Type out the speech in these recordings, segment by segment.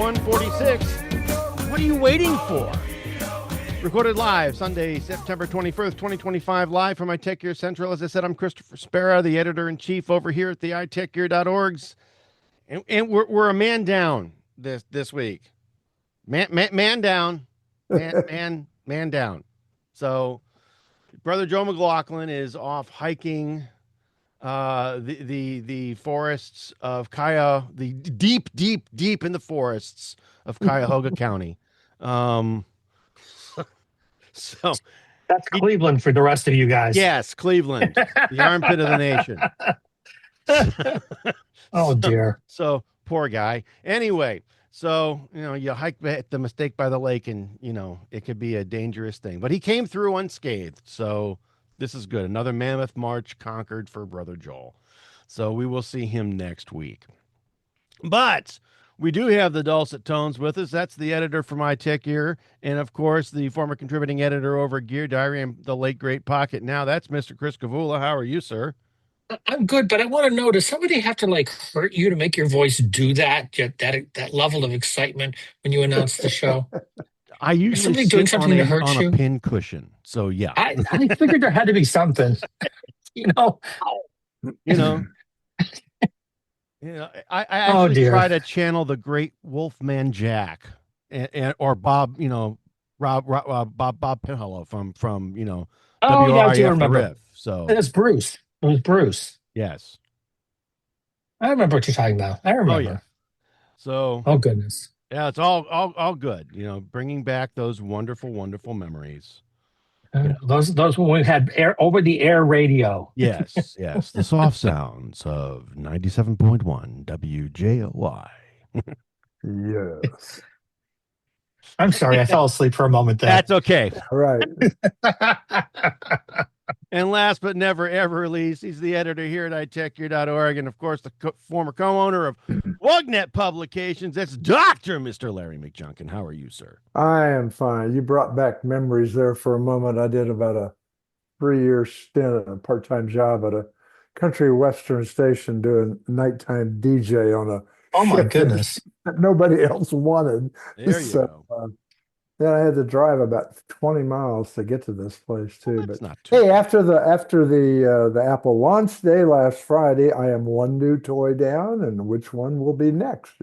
146. What are you waiting for? Recorded live Sunday, September 21st, 2025, live from iTechGear Central. As I said, I'm Christopher Spera, the editor-in-chief over here at the iTechGear.orgs. And we're a man down this week. Man down. Man down. So Brother Joe McLaughlin is off hiking the forests of Cuyahoga, the deep in the forests of Cuyahoga County. So that's Cleveland for the rest of you guys. Yes, Cleveland, the armpit of the nation. Oh dear. So poor guy. Anyway, so you hike the mistake by the lake, and it could be a dangerous thing. But he came through unscathed. So this is good. Another mammoth march conquered for Brother Joel. So we will see him next week. But we do have the dulcet tones with us. That's the editor from iTechGear, and of course the former contributing editor over Gear Diary and the late great Pocket. Now that's Mr. Chris Gavula. How are you, sir? I'm good, but I want to know: does somebody have to hurt you to make your voice do that level of excitement when you announce the show? I usually sit on a pin cushion, so yeah. I figured there had to be something. I actually try to channel the great Wolfman Jack, or Bob, Bob Pinhello from I do remember. Riff. So it was Bruce. It was Bruce. Yes, I remember what you're talking about. I remember. Oh, yeah. So, oh goodness, yeah, it's all good. Bringing back those wonderful memories. Those when we had over the air radio. Yes, the soft sounds of 97.1 WJOY. Yes. I'm sorry, I fell asleep for a moment there. That's okay. All right. And last but never ever least, he's the editor here at iTechGear.org, and of course the former co-owner of WUGNET Publications. That's Mr. Larry McJunkin. How are you, sir? I am fine. You brought back memories there for a moment. I did about a 3-year stint, a part-time job at a country western station doing nighttime DJ on a oh my goodness that nobody else wanted. There you go. Then I had to drive about 20 miles to get to this place too. Well, but not too hey, after the Apple launch day last Friday, I am one new toy down, and which one will be next?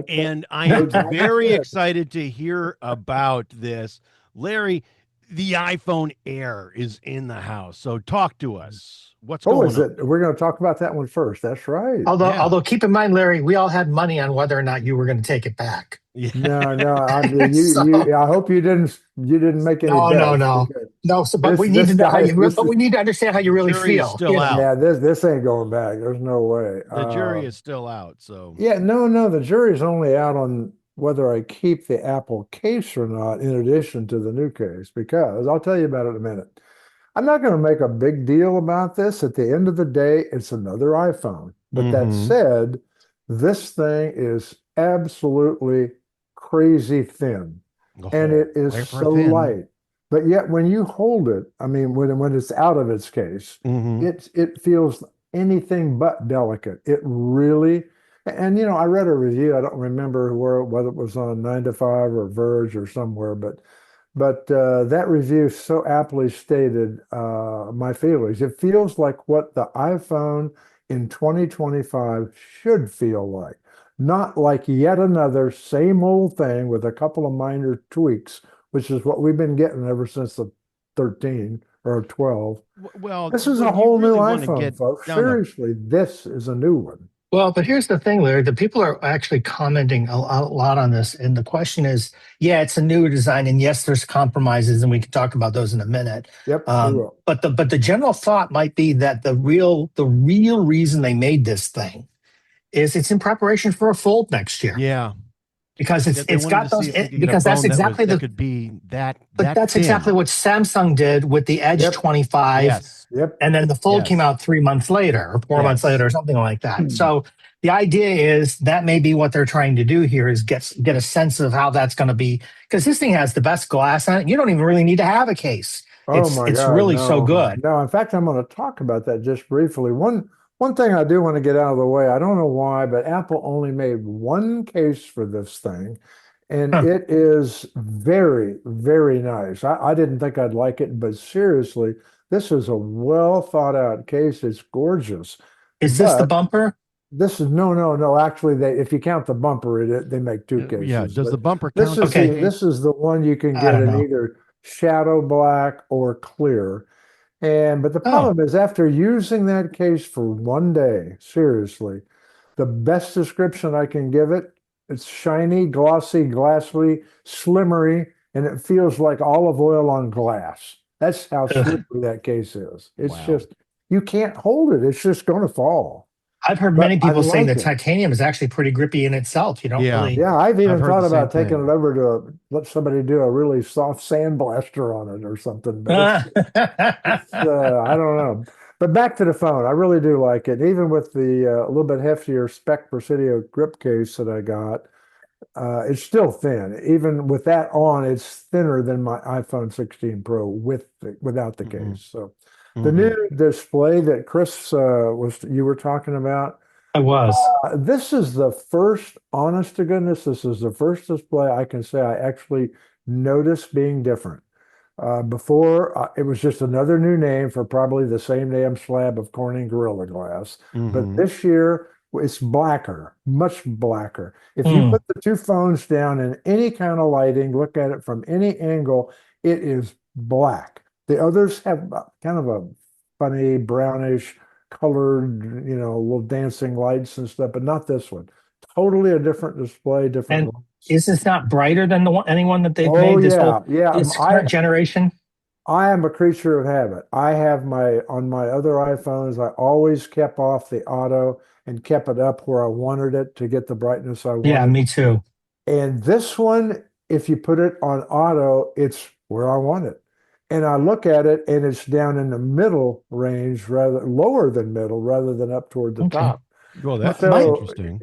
And I am very excited to hear about this, Larry. The iPhone Air is in the house, so talk to us. What's going on? Is it? We're going to talk about that one first. That's right. Although keep in mind, Larry, we all had money on whether or not you were going to take it back. Yeah. No. I hope you didn't make any. No. But we need to know how you. But we need to understand how you really feel. Still out. Yeah, this ain't going back. There's no way. The jury is still out. So yeah, no. The jury's only out on whether I keep the Apple case or not, in addition to the new case, because I'll tell you about it in a minute. I'm not going to make a big deal about this. At the end of the day, it's another iPhone. But that said, this thing is absolutely crazy thin. And it is so light. But yet when you hold it, I mean, when it's out of its case, it feels anything but delicate. It really. And, I read a review. I don't remember whether it was on 9 to 5 or Verge or somewhere, but that review so aptly stated my feelings. It feels like what the iPhone in 2025 should feel like, not like yet another same old thing with a couple of minor tweaks, which is what we've been getting ever since the 13 or 12. Well, this is a whole new iPhone, folks. Seriously, this is a new one. Well, but here's the thing, Larry. The people are actually commenting a lot on this. And the question is, yeah, it's a new design. And yes, there's compromises, and we can talk about those in a minute. Yep. But the general thought might be that the real reason they made this thing is it's in preparation for a fold next year. Yeah. Because it's got those, because that's exactly could be that. But that's exactly what Samsung did with the Edge 25. Yes. Yep. And then the Fold came out 3 months later or 4 months later or something like that. So the idea is that may be what they're trying to do here is get a sense of how that's going to be, because this thing has the best glass on it. You don't even really need to have a case. It's really so good. No, in fact, I'm going to talk about that just briefly. One thing I do want to get out of the way, I don't know why, but Apple only made one case for this thing, and Huh. it is very, very nice. I didn't think I'd like it, but seriously, this is a well thought out case. It's gorgeous. Is this the But bumper? this is no. Actually, if you count the bumper, they make two Yeah. cases. Does But the bumper this count is as a Okay. case? the one you can I get don't in know. either shadow black or clear. But the Oh, problem is, after using that case for 1 day, seriously, the best description I can give it, it's shiny, glossy, glassy, slimmery, and it feels like olive oil on glass. That's how ugh. slippery that case is. It's Wow. just, you can't hold it. It's just going to fall. I've heard But many I people saying like the it. titanium is actually pretty grippy in itself. You don't Yeah. really. Yeah, I've I've even heard thought the same about taking thing. it over to let somebody do a really soft sandblaster on it or something. But Ah. I don't know. But back to the phone, I really do like it. Even with the a little bit heftier Spec Presidio grip case that I got, it's still thin. Even with that on, it's thinner than my iPhone 16 Pro without the Hmm. case. So the Hmm. new display that Chris you were talking about, I was. this is the first, honest to goodness, this is the first display I can say I actually noticed being different. Before, it was just another new name for probably the same damn slab of Corning Gorilla Glass. But Hmm. this year, it's blacker, much blacker. If you Hmm. put the two phones down in any kind of lighting, look at it from any angle, it is black. The others have kind of a funny brownish colored, little dancing lights and stuff, but not this one. Totally a different display, different. And is this not brighter than anyone that they've Oh made yeah, yeah. this current generation? I am a creature of habit. I have on my other iPhones, I always kept off the auto and kept it up where I wanted it to get the brightness I Yeah, wanted. me too. And this one, if you put it on auto, it's where I want it. And I look at it and it's down in the middle range, rather lower than middle, rather than up toward the Okay. top. Well, that's My So interesting.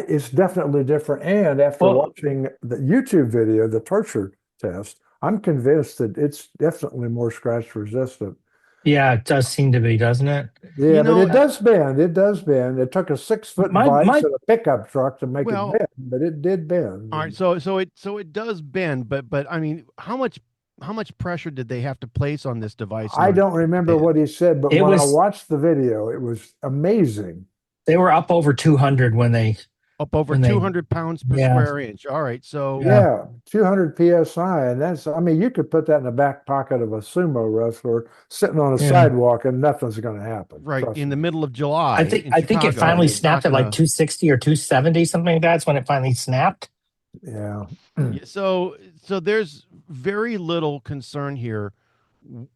it's definitely different. And after well, watching the YouTube video, the torture test, I'm convinced that it's definitely more scratch resistant. yeah, it does seem to be, doesn't it? You Yeah, but know, it does bend. It does bend. It took a 6 foot vise My and a pickup truck to make it well, bend, but it did bend. all right. So it does bend, but I mean, how much pressure did they have to place on this device in I order to don't get it to remember bend? what he said, but it when I was watched the video, it was amazing. they were up over 200 Up over when they 200 pounds per yeah, square inch. All right. So yeah. Yeah, 200 PSI. And I mean, you could put that in the back pocket of a sumo wrestler sitting on a Yeah. sidewalk and nothing's going to happen. right Trust in the me. middle of July I think in I think it Chicago, finally it's not snapped at like gonna. 260 or 270, something like that. That's when it finally snapped. Yeah. Yeah, so there's very little concern here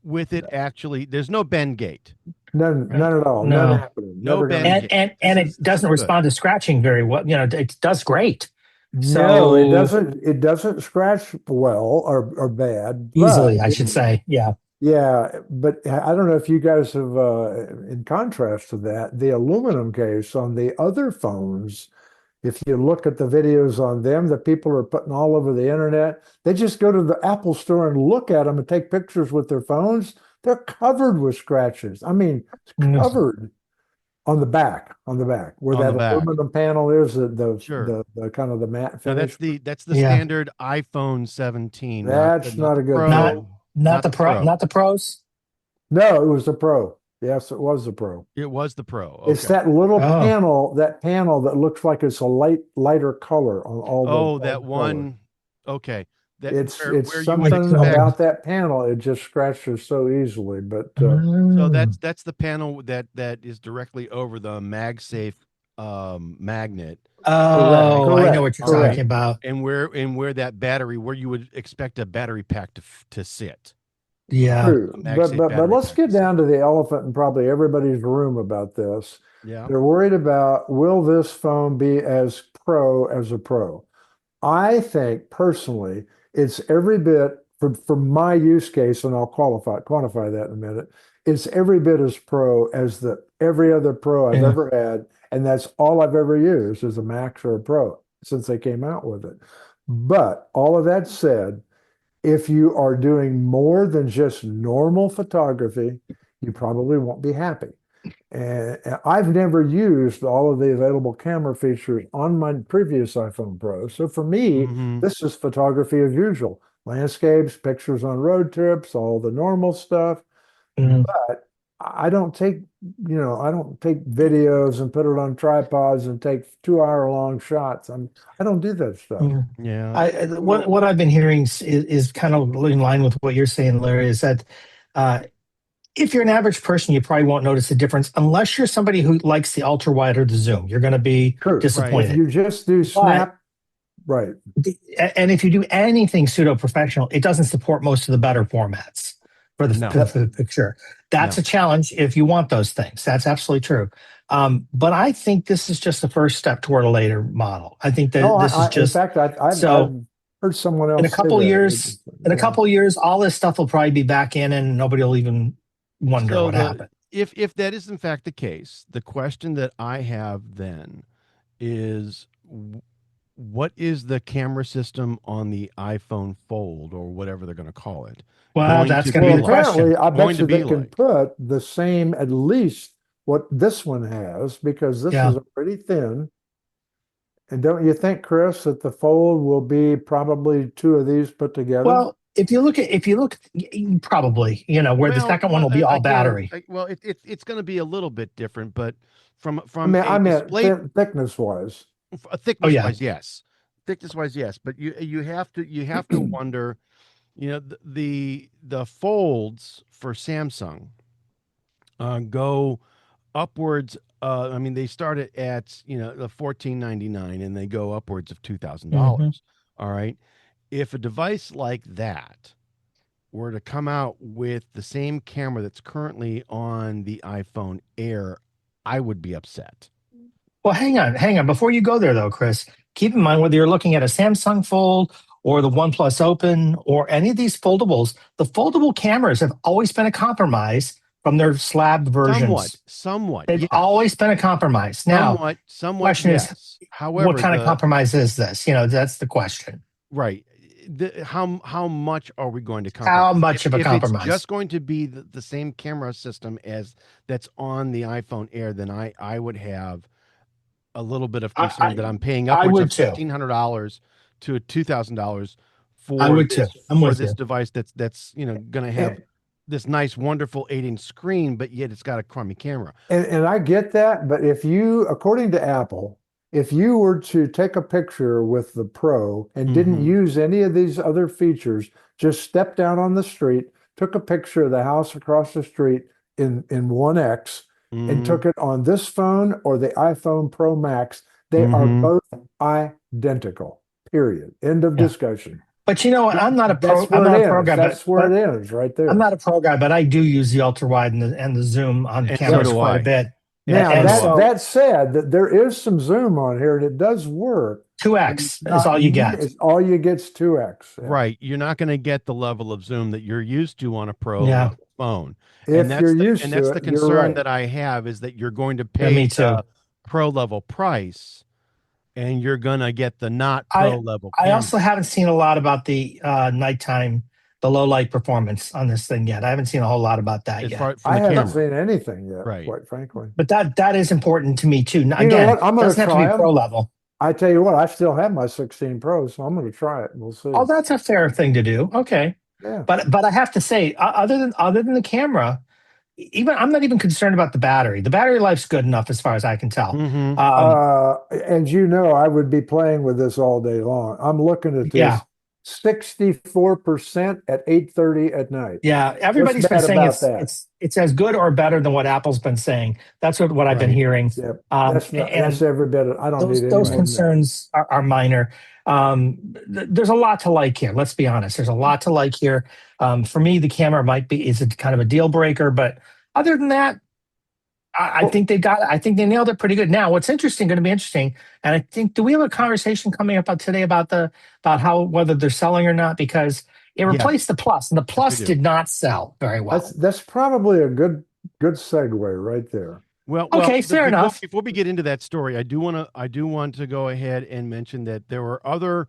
with it actually. There's no bend gate. None at all. None No. happening. No Never going to bend And gate. happen. and it This is doesn't good. respond to scratching very well. It does great. No, it So doesn't. It doesn't scratch well or bad, but easily, I should say. Yeah. yeah, but I don't know if you guys have, in contrast to that, the aluminum case on the other phones, if you look at the videos on them that people are putting all over the internet, they just go to the Apple store and look at them and take pictures with their phones. They're covered with scratches. I mean, Mm. covered on the back, where On the that back. aluminum panel is, Sure. the kind of the matte Now finish. that's the Yeah. standard iPhone 17, That's not not the a good Not Pro, thing. not not the the pro, Pro. not the pros. No, it was the Pro. Yes, it was the Pro. It was the Pro. It's Okay. that little Oh, panel that looks like it's a lighter color on Oh, all that the color. one. Okay. That It's where you would something expect. oh. about that panel. It just scratches so easily. But So Mm. that's the panel that is directly over the MagSafe magnet. correct, Oh, I know correct, what you're All talking right. correct. about. And where that battery, where you would expect a battery pack to sit, Yeah. True. a But MagSafe but battery let's pack to get sit. down to the elephant in probably everybody's room about this. Yeah. They're worried about, will this phone be as pro as a Pro? I think personally, it's every bit for my use case, and I'll quantify that in a minute. It's every bit as pro as the every other Pro I've Yeah. ever had, and that's all I've ever used is a Max or a Pro since they came out with it. But all of that said, if you are doing more than just normal photography, you probably won't be happy. And I've never used all of the available camera features on my previous iPhone Pro. So for me, Mhm. this is photography as usual. Landscapes, pictures on road trips, all the normal stuff. Mhm. But I don't take, I don't take videos and put it on tripods and take 2 hour long shots. I don't do that stuff. Yeah. Yeah. What I've been hearing is kind of in line with what you're saying, Larry, is that uh, if you're an average person, you probably won't notice the difference unless you're somebody who likes the ultra wide or the zoom. You're going to be True. Right. If disappointed. you just do But snap, right. and if you do anything pseudo professional, it doesn't support most of the better formats for No. the picture. That's No. a challenge if you want those things. That's absolutely true. But I think this is just the first step toward a later model. I think that No, this is in just fact, I've so. heard someone In a else say couple that. years, in a Yeah. couple years, all this stuff will probably be back in, and nobody will even wonder So what happened. if that is in fact the case, the question that I have then is what is the camera system on the iPhone Fold or whatever they're going to call it Well, going that's to going to be be Well, the like? question. apparently, I Going bet to you be they can like? put the same, at least what this one has, because this Yeah. is already thin. And don't you think, Chris, that the fold will be probably two of these put together? Well, if you look, probably, where the Well, second one will be all again, battery. well, it's going to be a little bit different, but I from mean, a I meant display thickness wise. Oh thickness yeah. wise, yes, thickness wise, yes, but you have to wonder, the folds for Samsung go upwards. I mean, they start at the 1499 and they go upwards of Hmm. $2,000. All right, if a device like that were to come out with the same camera that's currently on the iPhone Air, I would be upset. Well, hang on. Before you go there, though, Chris, keep in mind whether you're looking at a Samsung Fold or the OnePlus Open or any of these foldables, the foldable cameras have always been a compromise from their slabbed versions. Somewhat, They've yes. always been a compromise. Now, Somewhat, question is, yes. what However, kind of compromise is this? That's the question. right, how much are we going to compromise? How much of a If it's compromise? just going to be the same camera system as that's on the iPhone Air, then I would have a little bit of I, concern I, that I'm paying I upwards would of too. $1,500 to $2,000 I for would too. I'm with this you. device that's going to have And, this nice, wonderful 8-inch screen, but yet it's got a crummy camera. and I get that, but if you, according to Apple, if you were to take a picture with the Pro and didn't Mm-hmm. use any of these other features, just stepped down on the street, took a picture of the house across the street in 1X, and Mm-hmm. took it on this phone or the iPhone Pro Max, they are Mm-hmm. both identical. Period. End of Yeah. discussion. But you know what? I'm not a pro. That's I'm where not a it pro ends. guy, That's where but it ends right I'm there. not a pro guy. But I do use the ultra wide and the zoom on And so cameras do quite a I. bit. And Now so And do that I. so that said, that there is some zoom on here and it does work, but it's 2x is not all you get. it's all you get's 2x. Yeah. Right. You're not going to get the level of zoom that you're used to on a pro Yeah. level phone. And If you're used that's to the it, you're concern right. that I have is that you're going to Yeah. pay Me too. the pro level price and you're going to get the not pro I level I camera. also haven't seen a lot about the nighttime, the low light performance on this thing yet. I haven't seen a whole lot about that As yet. far from I the haven't camera. seen anything yet, Right. quite frankly. But that is important to me too. Now, You know again, what? I'm going to doesn't have to try be pro them. level. I tell you what, I still have my 16 Pro, so I'm going to try it. We'll see. Oh, that's a fair thing to do. Okay. Yeah. But I have to say, other than the camera, even I'm not even concerned about the battery. The battery life's good enough as far as I can tell. Mm-hmm. And you know, I would be playing with this all day long. I'm looking at Yeah. this 64% at 8:30 at night. Yeah, What's everybody's been bad saying about that? it's as good or better than what Apple's been saying. That's what I've been Right. hearing. Yep. That's And every bit I don't need any those more than that. concerns are minor. There's a lot to like here. Let's be honest. There's a lot to like here. For me, the camera is a kind of a deal breaker, but other than that, I think I think they nailed it pretty good. Now, what's going to be interesting, and I think, do we have a conversation coming up today about whether they're selling or not? Because it replaced the Plus, and the Plus do. did not sell very well. That's probably a good segue right there. Well, Okay, fair enough. Before we get into that story, I do want to go ahead and mention that there were other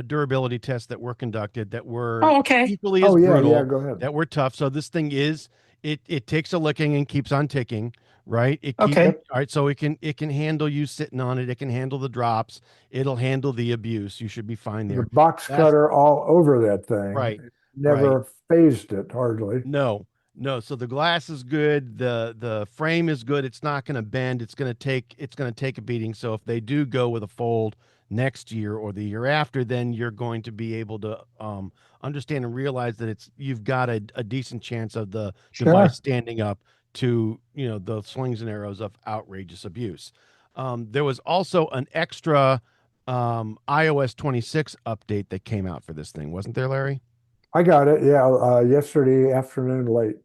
durability tests that were conducted that were equally as brutal, go ahead. that were tough. So this thing it takes a licking and keeps on ticking, right? It keep Okay. Yep. all right, so it can handle you sitting on it. It can handle the drops. It'll handle the abuse. You should be fine The there. box That's cutter all over that thing. right, right. Never phased it hardly. No, no. So the glass is good. The frame is good. It's not going to bend. It's going to take a beating. So if they do go with a fold next year or the year after, then you're going to be able to understand and realize that you've got a decent chance of the Sure. device standing up to the slings and arrows of outrageous abuse. There was also an extra iOS 26 update that came out for this thing, wasn't there, Larry? I got it. Yeah, yesterday afternoon late.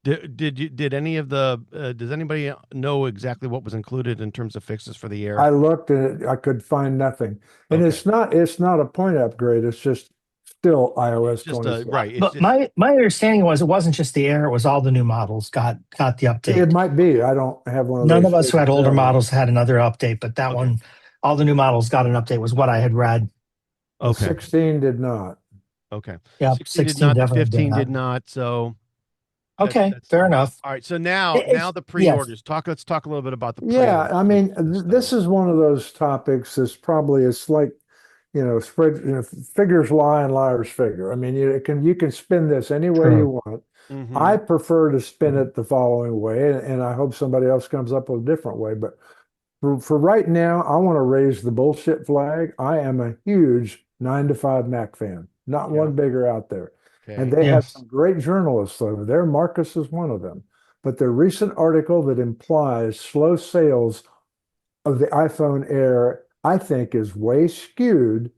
Did any of the does anybody know exactly what was included in terms of fixes for the Air? I looked and I could find nothing. And Okay, it's not a point upgrade. It's just still it's iOS just 26. right. But my understanding was it wasn't just the Air; it was all the new models got the It update. might be. I don't have one of None those of us who had figured older out yet. models had another update, but that Okay, one, all the new models got an update, was what I had read. The okay, 16 did not. okay. Yep, 16 did 16 not. The definitely did 15 not. did not. So Okay, that's fair enough. all right. So now the Yes. pre-orders. Let's talk a little bit about the Yeah, pre-orders I for mean, this thing. this is one of those topics that's probably it's like, figures lie and liars figure. I mean, you can spin this any way you True. want. Mm-hmm. I prefer to spin it the following way, and I hope somebody else comes up with a different way. But for right now, I want to raise the bullshit flag. I am a huge 9 to 5 Mac fan, not Yeah. one bigger out there. And Okay. they have Yes. some great journalists over there. Marcus is one of them. But their recent article that implies slow sales of the iPhone Air, I think, is way skewed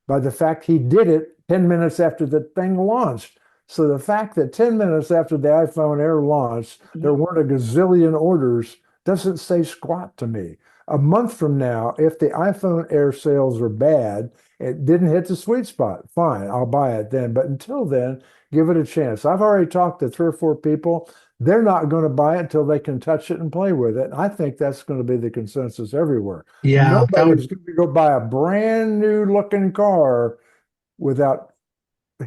by the fact he did it 10 minutes after the thing launched. So the fact that 10 minutes after the iPhone Air launched, there weren't a gazillion orders doesn't say squat to me. A month from now, if the iPhone Air sales are bad, it didn't hit the sweet spot, fine, I'll buy it then. But until then, give it a chance. I've already talked to 3 or 4 people. They're not going to buy it until they can touch it and play with it. And I think that's going to be the consensus everywhere. Yeah, that Nobody's would. going to go buy a brand new looking car without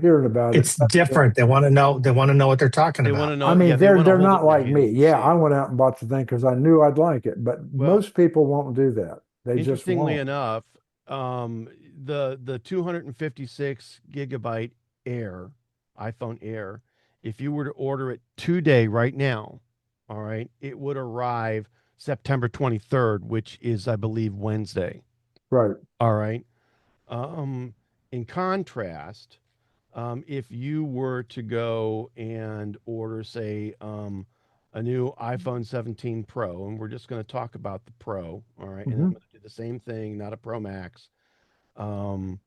hearing about it. It's different. They want to know. They want to know what they're talking They want about. to I know. Yeah, mean, they they're want to they're hold it not in their like me. hands and Yeah, see I it. went out and bought the thing because I knew I'd like it, but Well, most people won't do that. They just interestingly won't. enough, the 256 gigabyte Air, iPhone Air, if you were to order it today, right now, all right, it would arrive September 23rd, which is, I believe, Wednesday. Right. All right. Um, in contrast, if you were to go and order, say, a new iPhone 17 Pro, and we're just going to talk about the Pro, all right, and I'm Hmm. going to do the same thing, not a Pro Max, um,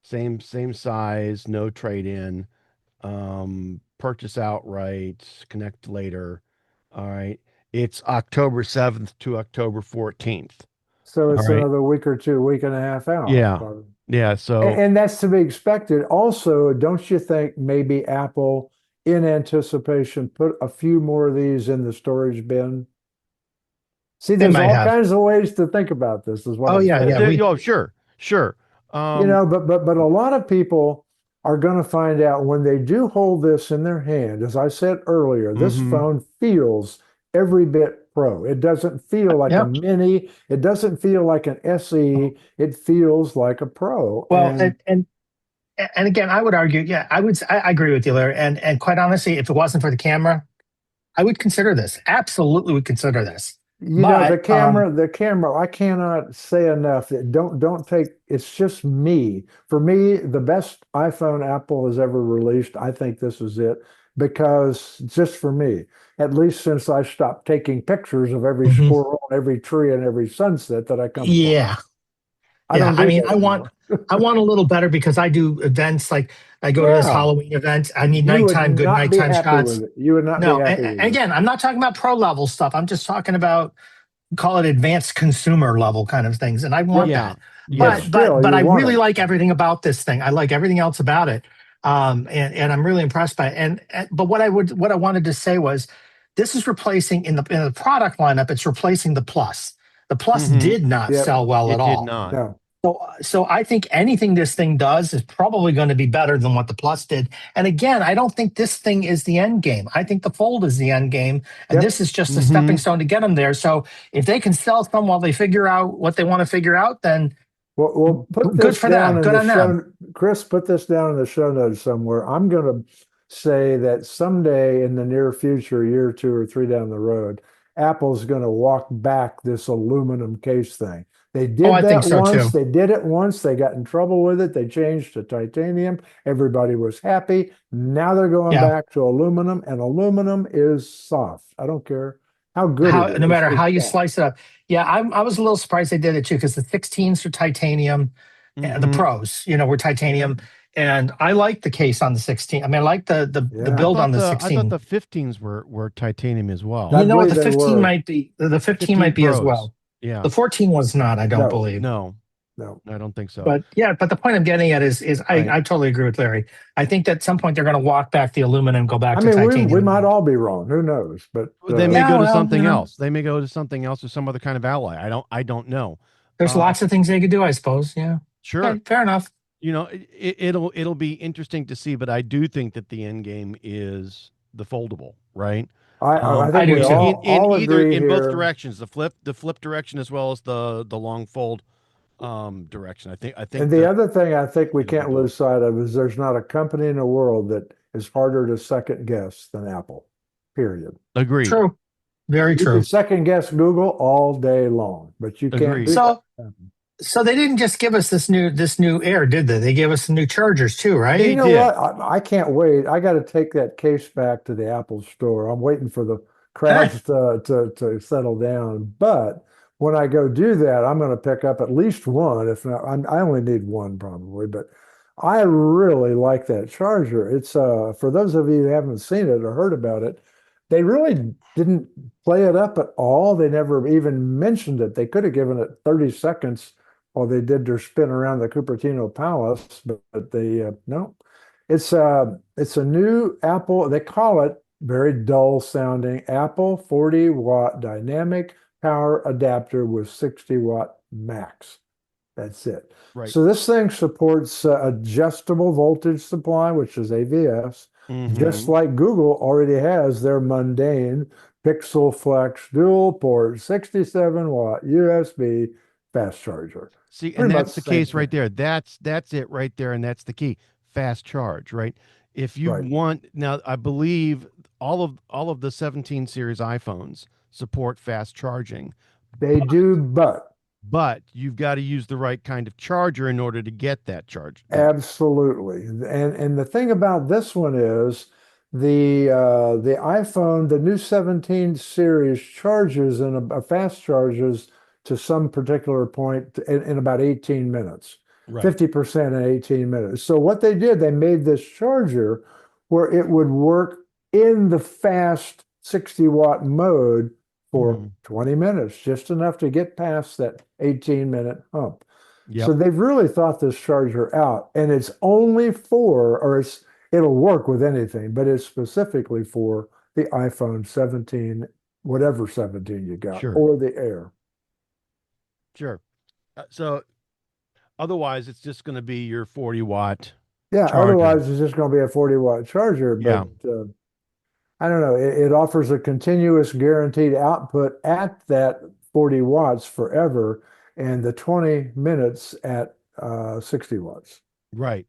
same size, no trade in, purchase outright, connect later, all right. It's October 7th to October 14th. So All it's right. another week or two, week and a half out. Yeah. Yeah. So And that's to be expected. Also, don't you think maybe Apple, in anticipation, put a few more of these in the storage bin? See, They there's might all have. kinds of ways to think about this, is what Oh I'm yeah, yeah. saying. We. oh, sure, sure. But a lot of people are going to find out when they do hold this in their hand. As I said earlier, this Mhm. phone feels every bit pro. It doesn't feel like a Yep. mini. It doesn't feel like an SE. It feels like a pro. Well, And and again, I would argue. Yeah, I agree with you, Larry. And quite honestly, if it wasn't for the camera, I would consider this. Absolutely, would consider this. the But camera, I cannot say enough. Don't take, it's just me. For me, the best iPhone Apple has ever released, I think this is it, because just for me, at least since I stopped taking pictures of every mhm, squirrel, every tree, and every sunset that I come upon. yeah, I yeah. don't I do mean, that anymore. I want a little better because I do events like I go to this Yeah, Halloween event. I need you would good not be nighttime happy shots. with it. You would not be No, happy with and this. again, I'm not talking about pro level stuff. I'm just talking about call it advanced consumer level kind of things, and I want Yep. Yeah. that. But Yeah. still, But you I want really it. like everything about this thing. I like everything else about it, and I'm really impressed by it. But what I wanted to say was, this is replacing in the product lineup. It's replacing the Plus. The Plus Hmm. did not Yep. sell well at It did all. not. No. So I think anything this thing does is probably going to be better than what the Plus did. And again, I don't think this thing is the end game. I think the Fold is the end game, and Yep. this is just a stepping stone to get them there. So if they can sell some while they figure out what they want to figure out, then We'll put good this for down them. in Good the on show. them. Chris, put this down in the show notes somewhere. I'm going to say that someday in the near future, a year or two or three down the road, Apple's going to walk back this aluminum case thing. They did I think that so once. too. They did it once. They got in trouble with it. They changed to titanium. Everybody was happy. Now they're going Yeah. back to aluminum, and aluminum is soft. I don't care how good it is. No matter It's how you soft. slice it up. Yeah, I was a little surprised they did it too, because the 16s are titanium, and the Pros, were titanium. And I like the case on the 16. I mean, I like the Yeah. build on the I 16. thought the 15s were titanium as well. I You know what? believe The they 15 were. might be. The 15 might be Pros. as well. Yeah. The 14 was not, I don't No. believe. No, No. I don't think so. But the point I'm getting at is Right. I totally agree with Larry. I think that at some point they're going to walk back the aluminum, go back I to mean, titanium. we might all be wrong. Who knows? But They may Yeah, go to well, something else. They may go to something else or some other kind of ally. I don't know. There's lots of things they could do, I suppose. Yeah. Sure. Okay, fair enough. It'll be interesting to see, but I do think that the end game is the foldable, right? I think do we too. all agree in both here. directions, the flip direction as well as the long fold direction. I think And the that- other thing I think we Yeah, can't both. lose sight of is there's not a company in the world that is harder to second guess than Apple. Period. Agreed. True. Very You true. can second guess Google all day long, but you can't Agreed. do So that. so they didn't just give us this new Air, did they? They gave us some new chargers too, right? You know did. what? I can't wait. I got to take that case back to the Apple store. I'm waiting for the crowds to settle down. But when I go do that, I'm going to pick up at least one. If not, I only need one probably. But I really like that charger. It's for those of you who haven't seen it or heard about it, they really didn't play it up at all. They never even mentioned it. They could have given it 30 seconds while they did their spin around the Cupertino Palace, but they no. It's a new Apple. They call it very dull sounding Apple 40-watt dynamic power adapter with 60-watt max. That's it. Right. So this thing supports adjustable voltage supply, which is AVS, just like Google already has their mundane Pixel Flex dual port 67-watt USB fast charger. See, Pretty and much that's the the same case right thing. there. That's it right there, and that's the key. Fast charge, right? If you Right. want now, I believe all of the 17 series iPhones support fast charging, They do, but you've got to use the right kind of charger in order to get that charge. absolutely. And the thing about this one is the iPhone, the new 17 series charges and a fast charges to some particular point in about 18 minutes. Right. 50% in 18 minutes. So what they did, they made this charger where it would work in the fast 60-watt mode for 20 minutes, just enough to get past that 18-minute hump. Yep. So they've really thought this charger out, and it's only it'll work with anything, but it's specifically for the iPhone 17, whatever 17 you got, Sure. or the Air. Sure. So otherwise, it's just going to be your 40-watt. Yeah, charger. otherwise it's just going to be a 40-watt charger, but I don't know. It offers a continuous guaranteed output at that 40 watts forever and the 20 minutes at 60 watts. Right.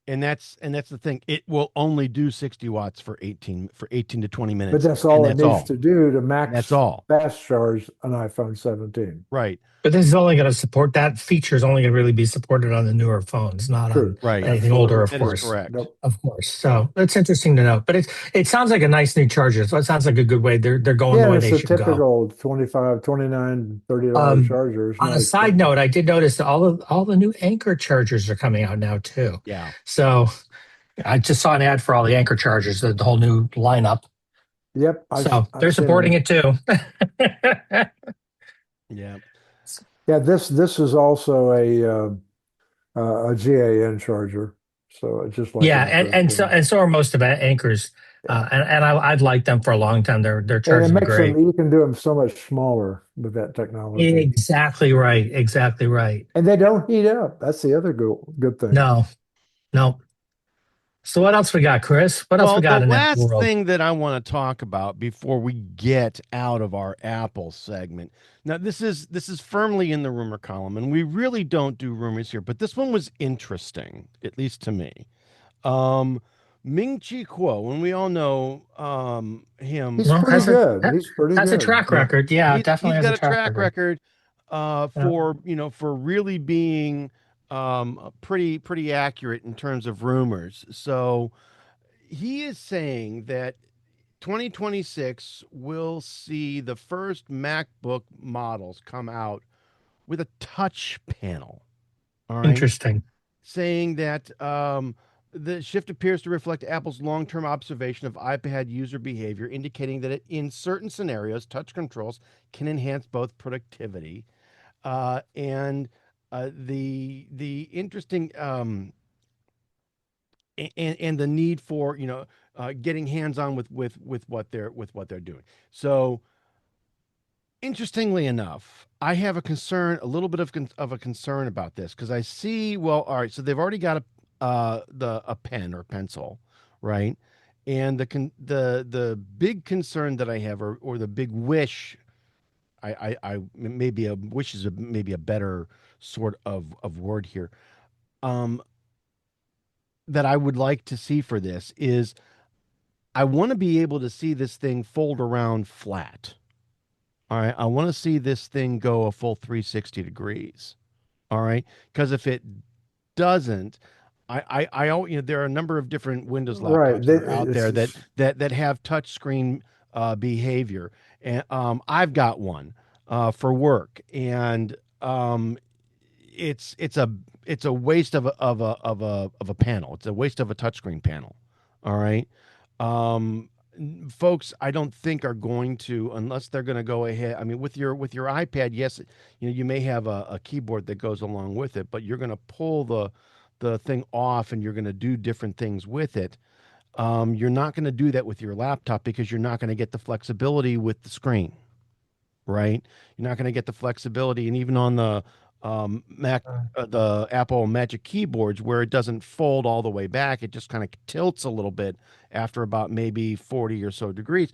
And that's the thing. It will only do 60 watts for 18 to 20 minutes. But that's all and it that's needs to do to max That's all. fast charge an iPhone 17. Right. But this is only going to support that feature is only going to really be supported on the newer phones, not on Right. anything older, of That is course. correct. Nope. Of course. So that's interesting to know. But it sounds like a nice new charger. So it sounds like a good way. They're going the Yeah, way it's they a should go. typical $25, $29, $30 charger. It's On not a side expensive. note, I did notice that all the new Anchor chargers are coming out now too. Yeah. So I just saw an ad for all the Anchor chargers, the whole new lineup. Yep. So they're supporting it too. Yeah. Yeah, this is also a GAN charger. So it's just like Yeah, and so are most of Anchor's And I've liked them for a long time. They're And it charging makes them, great. you can do them so much smaller with that technology. Exactly right. Exactly right. And they don't heat up. That's the other good thing. No, no. So what else we got, Chris? What else we Well, the got in that last world? thing that I want to talk about before we get out of our Apple segment. Now, this is firmly in the rumor column, and we really don't do rumors here, but this one was interesting, at least to me. Um, Ming Chi Kuo, and we all know him. He's Well, pretty good. He's pretty has a good. track record. Yeah, definitely He's has a got a track track record. record Yeah. for really being pretty accurate in terms of rumors. So he is saying that 2026 will see the first MacBook models come out with a touch panel. All right, Interesting. saying that the shift appears to reflect Apple's long-term observation of iPad user behavior, indicating that in certain scenarios, touch controls can enhance both productivity and the interesting and the need for getting hands-on with what they're doing. So interestingly enough, I have a little bit of a concern about this because I see, well, all right, so they've already got a pen or pencil, right? And the big concern that I have, or the big wish, maybe a wish is maybe a better sort of word here, um, that I would like to see for this is I want to be able to see this thing fold around flat. All right. I want to see this thing go a full 360 degrees. All right. Because if it doesn't, there are a number of different Windows Right. laptops that are out there that have touch screen behavior. And I've got one for work. And it's a waste of a panel. It's a waste of a touchscreen panel. All right. Um, Folks, I don't think are going to, unless they're going to go ahead. I mean, with your iPad, yes, you may have a keyboard that goes along with it, but you're going to pull the thing off and you're going to do different things with it. You're not going to do that with your laptop because you're not going to get the flexibility with the screen, right? You're not going to get the flexibility, and even on the Mac, the Apple Magic keyboards, where it doesn't fold all the way back, it just kind of tilts a little bit after about maybe 40 or so degrees.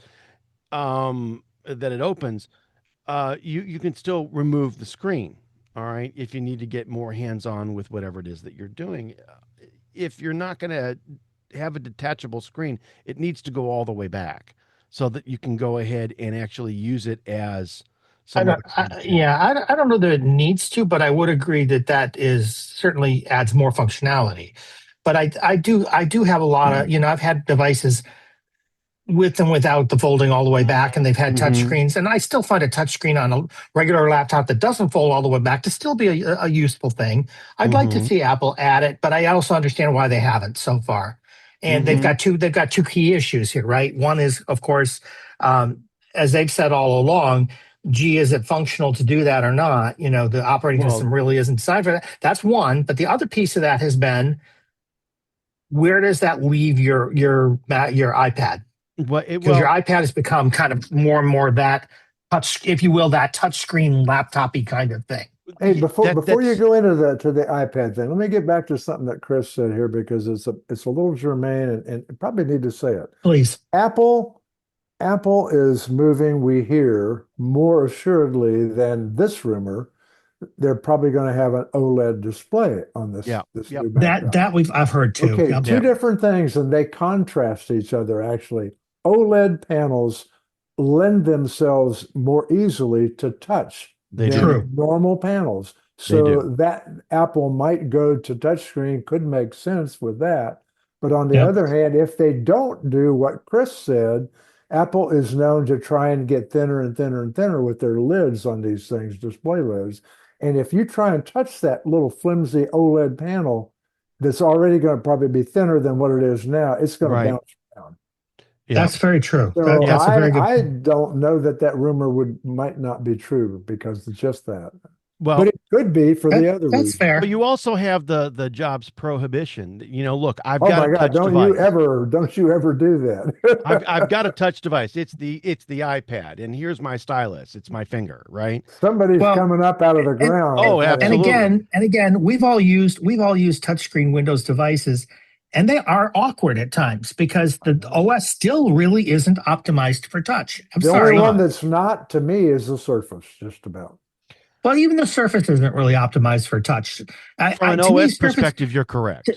That it opens. You can still remove the screen. All right, if you need to get more hands-on with whatever it is that you're doing. If you're not going to have a detachable screen, it needs to go all the way back so that you can go ahead and actually use it as I somewhat don't, of a I, keyboard. yeah, I don't know that it needs to, but I would agree that that is certainly adds more functionality. But I do have a lot of, I've had devices with and without the folding all the way back, and they've had touch Mm-hmm. screens. And I still find a touch screen on a regular laptop that doesn't fold all the way back to still be a useful thing. I'd like to Mm-hmm. see Apple add it, but I also understand why they haven't so far. And they've Mm-hmm. got two key issues here, right? One is, of course, um, as they've said all along, gee, is it functional to do that or not? The operating Well, system really isn't designed for that. That's one. But the other piece of that has been, where does that leave your iPad? Because your well, iPad has become kind of more and more that touch, if you will, that touchscreen laptopy kind of thing. Hey, before you that's go into the iPad thing, let me get back to something that Chris said here because it's a little germane and probably need to say it. Please. Apple Apple is moving, we hear, more assuredly than this rumor. They're probably going to have an OLED display on this yeah, this yep, new That MacBook. that I've heard too. Okay, Yep. two yep, different things, and they contrast each other actually. OLED panels lend themselves more easily to touch they do, True. than normal panels. they So do. that Apple might go to touchscreen could make sense with that. But on the Yep. other hand, if they don't do what Chris said, Apple is known to try and get thinner and thinner and thinner with their lids on these things, display lids. And if you try and touch that little flimsy OLED panel, that's already going to probably be thinner than what it is now, it's going to Right. bounce around. Yeah. That's very true. So That's a very good I point. don't know that rumor might not be true because it's just that. Well, but it could be for the other That's reason. fair. but you also have the jobs prohibition. Look, I've Oh got my a God! touch Don't device. you ever do that? I've got a touch device. It's the iPad, and here's my stylus. It's my finger, right? Somebody's Well, coming up out of the and, ground. Oh, if that and absolutely. happens. again, we've all used touchscreen Windows devices, and they are awkward at times because the OS still really isn't optimized for touch. I'm The sorry. only one that's not to me is the Surface, just about. Well, even the Surface isn't really optimized for touch. From an To me, OS Surface. perspective, you're correct.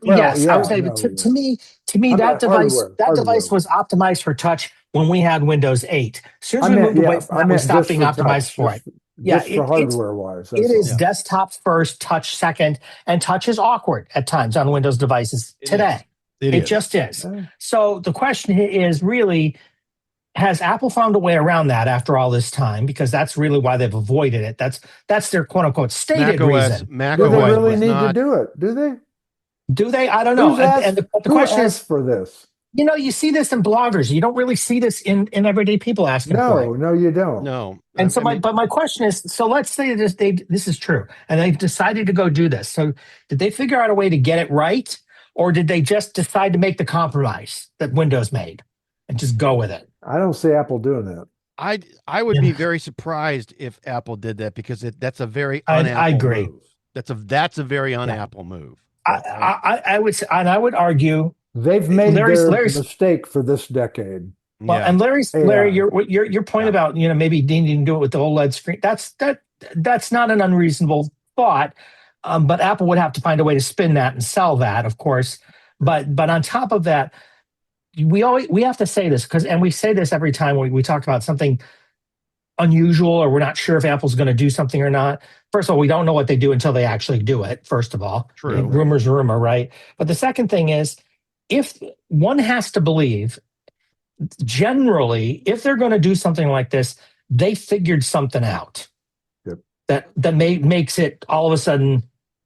Well, Yes, I would yeah, say, no, but yeah. to me, I that meant device hardware. was optimized for touch when we had Windows 8. As soon as I we meant, moved away yeah, from I that, we meant stopped just being for optimized touch, for it. Yeah, just for hardware wise. it That's is all. Yeah. desktop first, touch second, and touch is awkward at times on Windows devices It today. is. It is. Just is. Yeah. So the question is really, has Apple found a way around that after all this time? Because that's really why they've avoided it. That's their quote unquote stated reason. Mac Do they OS really was need to not. do it? Do they? Do they? I don't know. Who's asked? The Who question asked is, for this? you see this in bloggers. You don't really see this in everyday people asking for it. No, you don't. No. And so my question is, so let's say this is true, and they've decided to go do this. So did they figure out a way to get it right, or did they just decide to make the compromise that Windows made and just go with it? I don't see Apple doing that. I would be very surprised if Apple did that because that's a very un-Apple I agree. move. That's a very un-Apple move. I would say, and I would argue They've made Larry's mistake for this decade. well, Yeah. and Larry, Yeah. your point about maybe needing to do it with the OLED screen, that's not an unreasonable thought, but Apple would have to find a way to spin that and sell that, of course. But on top of that, we have to say this and we say this every time we talk about something unusual or we're not sure if Apple's going to do something or not. First of all, we don't know what they do until they actually do it. First of all, True. Rumor's a rumor, right? But the second thing is, if one has to believe, generally, if they're going to do something like this, they figured something out. Yep. that makes it all of a sudden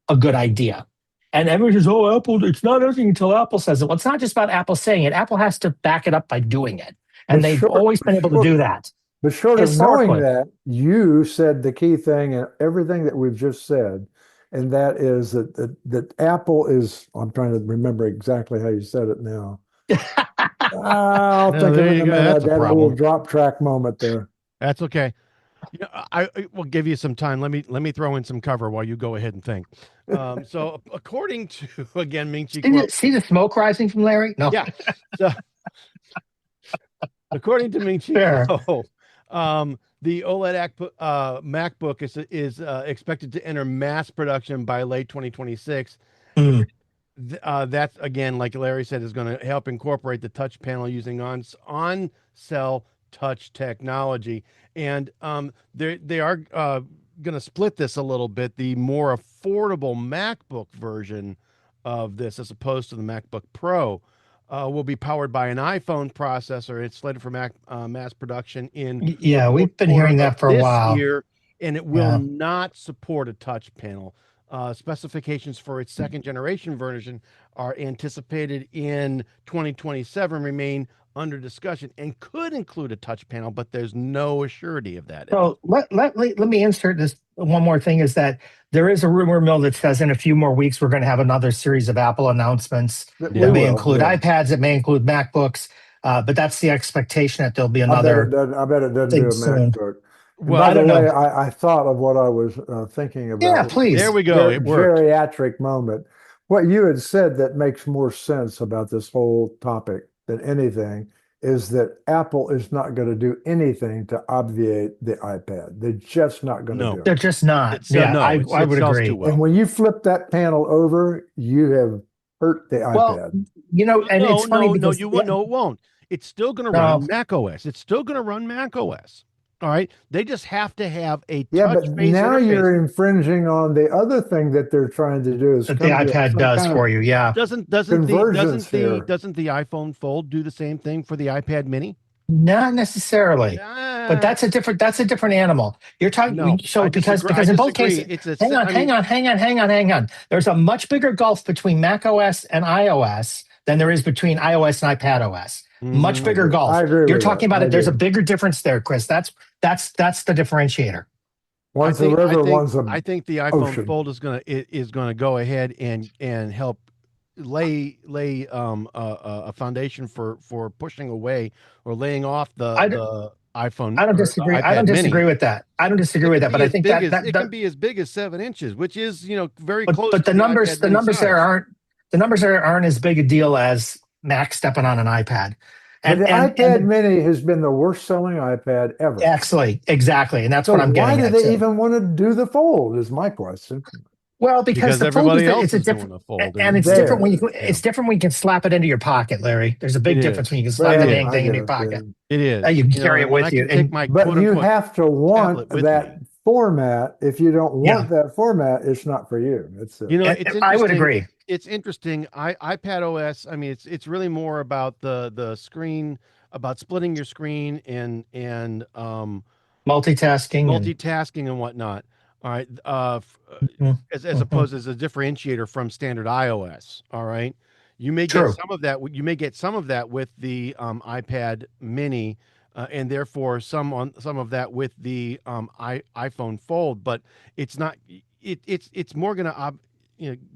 a good idea. And everyone says, "Oh, Apple, it's not anything until Apple says it." Well, it's not just about Apple saying it. Apple has to back it up by doing it, and they've always been able to do that. But short of knowing that, you said the key thing and everything that we've just said, and that is that Apple is. I'm trying to remember exactly how you said it now. I'll think of it in a minute. That little drop track moment there. That's okay. I will give you some time. Let me throw in some cover while you go ahead and think. So according to again Ming-Chi Kuo, see the smoke rising from Larry? No. Yeah. So according to Ming-Chi Kuo, the OLED MacBook is expected to enter mass production by late 2026. That's again, like Larry said, is going to help incorporate the touch panel using on-cell touch technology, and they are going to split this a little bit. The more affordable MacBook version of this, as opposed to the MacBook Pro, will be powered by an iPhone processor. It's slated for mass production in we've been hearing that for a while. Year, and it will not support a touch panel. Specifications for its second generation version are anticipated in 2027, remain under discussion, and could include a touch panel, but there's no assurity of that. So let me insert this one more thing, is that there is a rumor mill that says in a few more weeks we're going to have another series of Apple announcements that may include iPads, it may include MacBooks, but that's the expectation that there'll be another. I bet it doesn't do a MacBook. Well, by the way, I thought of what I was thinking about. Yeah, please. There we go. It worked. Geriatric moment. What you had said that makes more sense about this whole topic than anything is that Apple is not going to do anything to obviate the iPad. They're just not going to do it. They're just not. I would agree. Well. And when you flip that panel over, you have hurt the iPad. And it's funny because it won't. It's still going to run Mac OS. It's still going to run Mac OS. All right. They just have to have a touch-based now interface. You're infringing on the other thing that they're trying to do. Is that the iPad does for you. Yeah. Doesn't the iPhone Fold do the same thing for the iPad Mini? Not necessarily. But that's a different animal. You're talking because in both cases, hang on. There's a much bigger gulf between Mac OS and iOS than there is between iOS and iPad OS. Much bigger gulf. I agree. You're talking about it. There's a bigger difference there, Chris. That's the differentiator. One's a river, one's a I think the iPhone ocean. Fold is gonna go ahead and help lay a foundation for pushing away or laying off the iPhone I don't or disagree. the I don't iPad disagree Mini. with that. I don't disagree with that. But I think It can be as big as 7 inches, which is very close but to the iPad Mini size. The numbers there aren't as big a deal as Mac stepping on an iPad. But And the iPad the, Mini has been the worst selling iPad ever. actually, exactly, and that's So what I'm why getting do at. they So, even want to do the Fold? Is my question. well, because the Fold everybody else it's a is doing different, a Fold, and it's There. different when it's different when you can slap it into your pocket, Larry. There's a big It difference is. when you can slap the Well, dang I thing in get your it, pocket. It is. You can carry it when with I you. can take my but quote you unquote have to want tablet with that me. format. If you don't Yeah. want that format, it's not for you. It's It's interesting. I would agree. It's interesting. iPad OS. I mean, it's really more about the screen, about splitting your screen and Multitasking and whatnot. All right. and As opposed as a differentiator from standard iOS. All right. You may get true. some of that. You may get some of that with the iPad Mini, and therefore some of that with the iPhone Fold. But it's not. It's more going to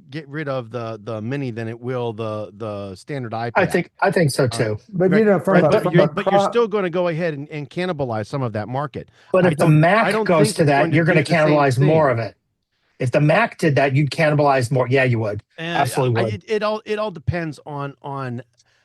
get rid of the Mini than it will the standard iPad. I think so too. but Right, from right, a, from a but you're still going to go ahead and cannibalize some of that market. But I if the don't Mac goes think to it's that, you're going do to the same cannibalize more thing. of it. If the Mac did that, you'd cannibalize more. Yeah, you would. Absolutely would. It all depends on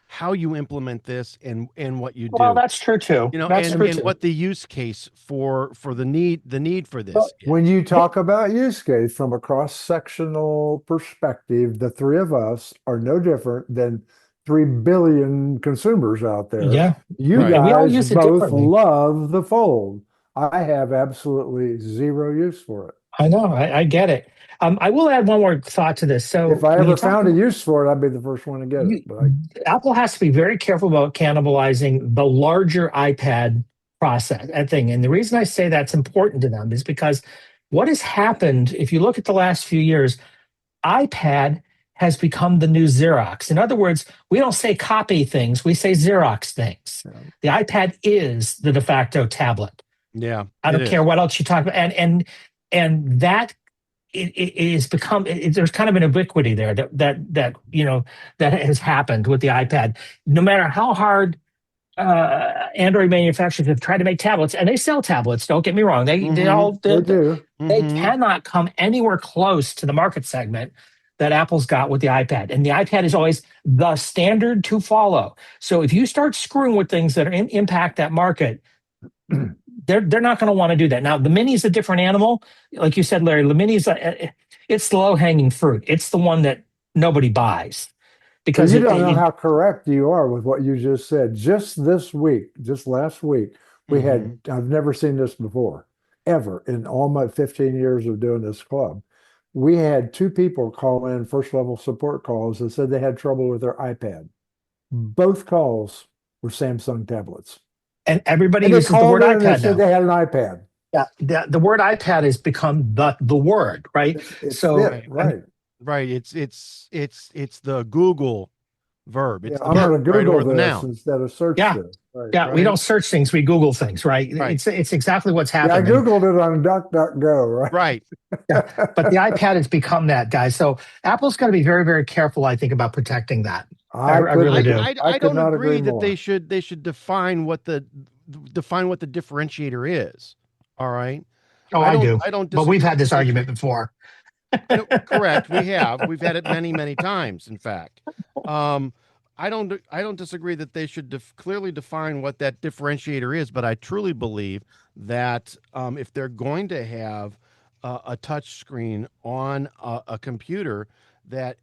how you implement this and what you Well, do. that's true too. That's true And too. what the use case for the need for this Well, is. when you talk about use case from a cross-sectional perspective, the three of us are no different than 3 billion consumers out there. Yeah. You Right. And we all guys use it both differently. love the Fold. I have absolutely zero use for it. I know. I get it. I will add one more thought to this. So If I when you ever talk found a use for it, I'd be the first one to get it. But Apple has to be very careful about cannibalizing the larger iPad process and thing. And the reason I say that's important to them is because what has happened, if you look at the last few years, iPad has become the new Xerox. In other words, we don't say copy things, we say Xerox things. Yeah. The iPad is the de facto tablet. Yeah. I don't care what else you talk about. And that it is become there's kind of an ubiquity there that has happened with the iPad. No matter how hard Android manufacturers have tried to make tablets, and they sell tablets. Don't get me wrong; they do. They cannot come anywhere close to the market segment that Apple's got with the iPad. And the iPad is always the standard to follow. So if you start screwing with things that impact that market, they're not going to want to do that. Now, the Mini is a different animal. Like you said, Larry, the Mini is it's the low-hanging fruit. It's the one that nobody buys. Because you don't know how correct you are with what you just said. Just this week, just last week, we had, I've never seen this before, ever, in all my 15 years of doing this club. We had 2 people call in first level support calls and said they had trouble with their iPad. Both calls were Samsung tablets. And everybody uses the word iPad they said they had an iPad. Yeah, the word iPad has become the word, right? It's so right. Right. It's the Google verb. It's I'm going to Google this instead of search this. Right, yeah, right. We don't search things, we Google things, right? It's exactly what's happening. Yeah, I Googled it on DuckDuckGo, right? Right. Yeah, but the iPad has become that, guys. So Apple's got to be very, very careful, I think, about protecting that. I really do. I don't agree that they should define what the differentiator is. All right. Oh, I do. I don't. But we've had this argument before. Correct. We have. We've had it many, many times. In fact, I don't disagree that they should clearly define what that differentiator is. But I truly believe that if they're going to have a touch screen on a computer, that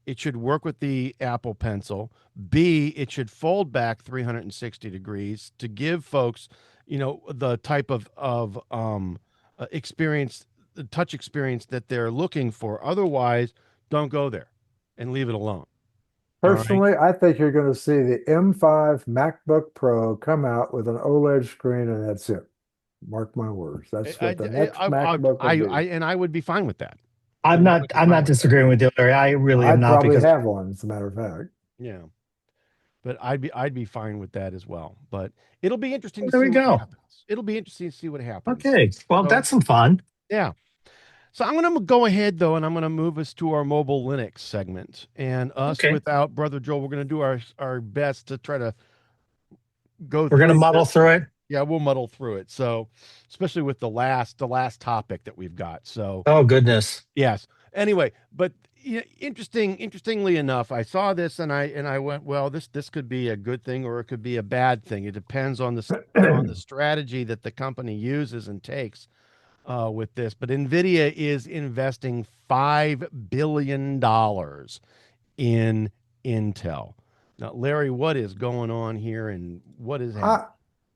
it should work with the Apple Pencil. B, it should fold back 360 degrees to give folks, the type of experience, the touch experience that they're looking for. Otherwise, don't go there and leave it alone. Personally, I think you're going to see the M5 MacBook Pro come out with an OLED screen, and that's it. Mark my words. That's what the next MacBook will be. And I would be fine with that. I'm not disagreeing with you, Larry. I really am not. I'd probably have one, as a matter of fact. Yeah. but I'd be fine with that as well. But it'll be interesting to There see we what go. happens. It'll be interesting to see what happens. Okay. Well, So that's some fun. yeah. So I'm going to go ahead though, and I'm going to move us to our mobile Linux segment. And us Okay. without Brother Joel, we're going to do our best to try to go We're going to through muddle this. through it. Yeah, we'll muddle through it. So, especially with the last topic that we've got. So, Oh, goodness. yes. Anyway, but interestingly enough, I saw this and I went, well, this could be a good thing or it could be a bad thing. It depends on the strategy that the company uses and takes with this. But Nvidia is investing $5 billion in Intel. Now, Larry, what is going on here and what is happening?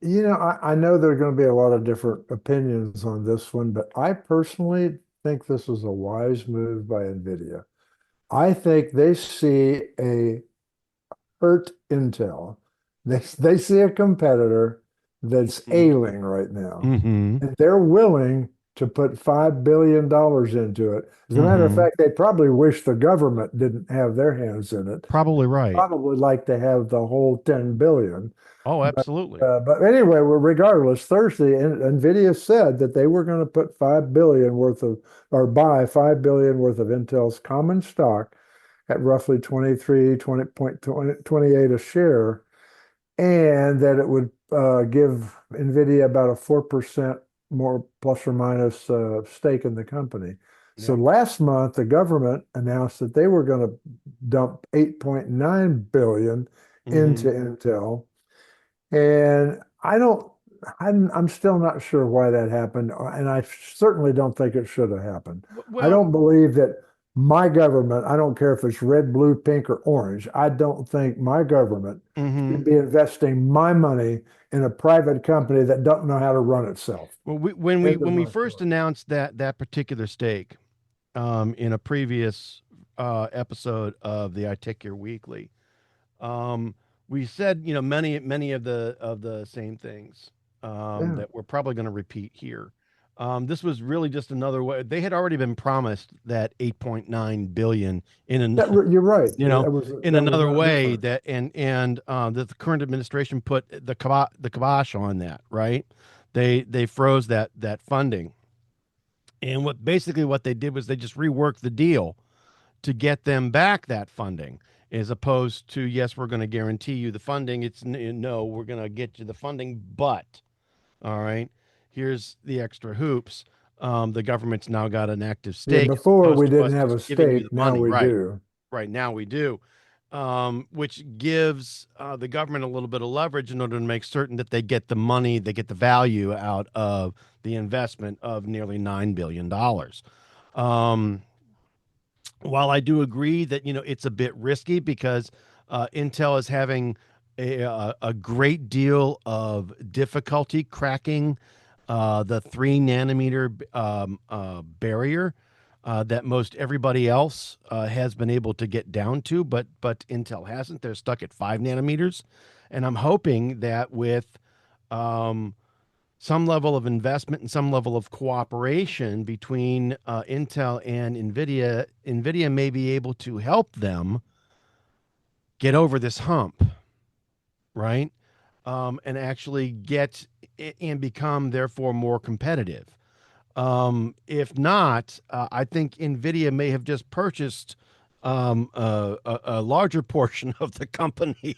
I know there are going to be a lot of different opinions on this one, but I personally think this is a wise move by NVIDIA. I think they see a hurt Intel. They see a competitor that's ailing right now, Mm-hmm. and they're willing to put $5 billion into it. As a matter of Mm-hmm. fact, they probably wish the government didn't have their hands in it. Probably right. Probably like to have the whole 10 billion. Oh, absolutely. But anyway, well, regardless, Thursday, NVIDIA said that they were going to put 5 billion worth of, or buy 5 billion worth of Intel's common stock at roughly 20.28 a share, and that it would give NVIDIA about a 4% more plus or minus stake in the company. So Yeah. last month, the government announced that they were going to dump 8.9 billion into Mm-hmm. Intel. And I'm still not sure why that happened. And I certainly don't think it should have happened. I Well, don't believe that my government, I don't care if it's red, blue, pink, or orange, I don't think my government mm-hmm. should be investing my money in a private company that don't know how to run itself. Well, when we End of when we my first story. announced that particular stake, in a previous episode of the iTechGear Weekly, um, we said, many of the same things Yeah. that we're probably going to repeat here. This was really just another way. They had already been promised that 8.9 billion in an, You're right. you know, in That was another not way different. that and that the current administration put the kibosh on that, right? They froze that funding. And what they did was they just reworked the deal to get them back that funding, as opposed to, yes, we're going to guarantee you the funding. It's no, we're going to get you the funding, but all right, here's the extra hoops. The government's now got an active Yeah, stake as before we opposed to didn't us have a just giving you the stake, now money. we Right, do. right now we do, which gives the government a little bit of leverage in order to make certain that they get the money, they get the value out of the investment of nearly $9 billion. Um, while I do agree that it's a bit risky because Intel is having a great deal of difficulty cracking the 3 nanometer barrier that most everybody else has been able to get down to, but Intel hasn't. They're stuck at 5 nanometers, and I'm hoping that with um, some level of investment and some level of cooperation between Intel and NVIDIA may be able to help them get over this hump, right? And actually get and become, therefore, more competitive. If not, I think NVIDIA may have just purchased a larger portion of the company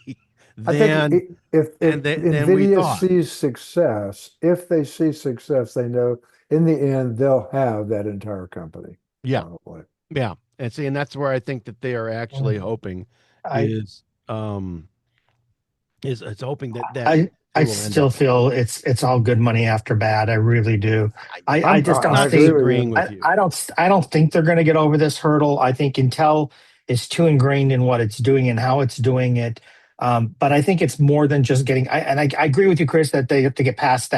I think than if than we NVIDIA thought. sees success, if they see success, they know in the end they'll have that entire company, Yeah. probably. Yeah, and see, and that's where I think that they are actually Um, hoping I is it's hoping that I they I will end up still that way. feel it's all good money after bad. I really do. I just I'm don't I not agree think with disagreeing you. with you. I don't think they're going to get over this hurdle. I think Intel is too ingrained in what it's doing and how it's doing it. But I think it's more than just getting. I agree with you, Chris, that they have to get past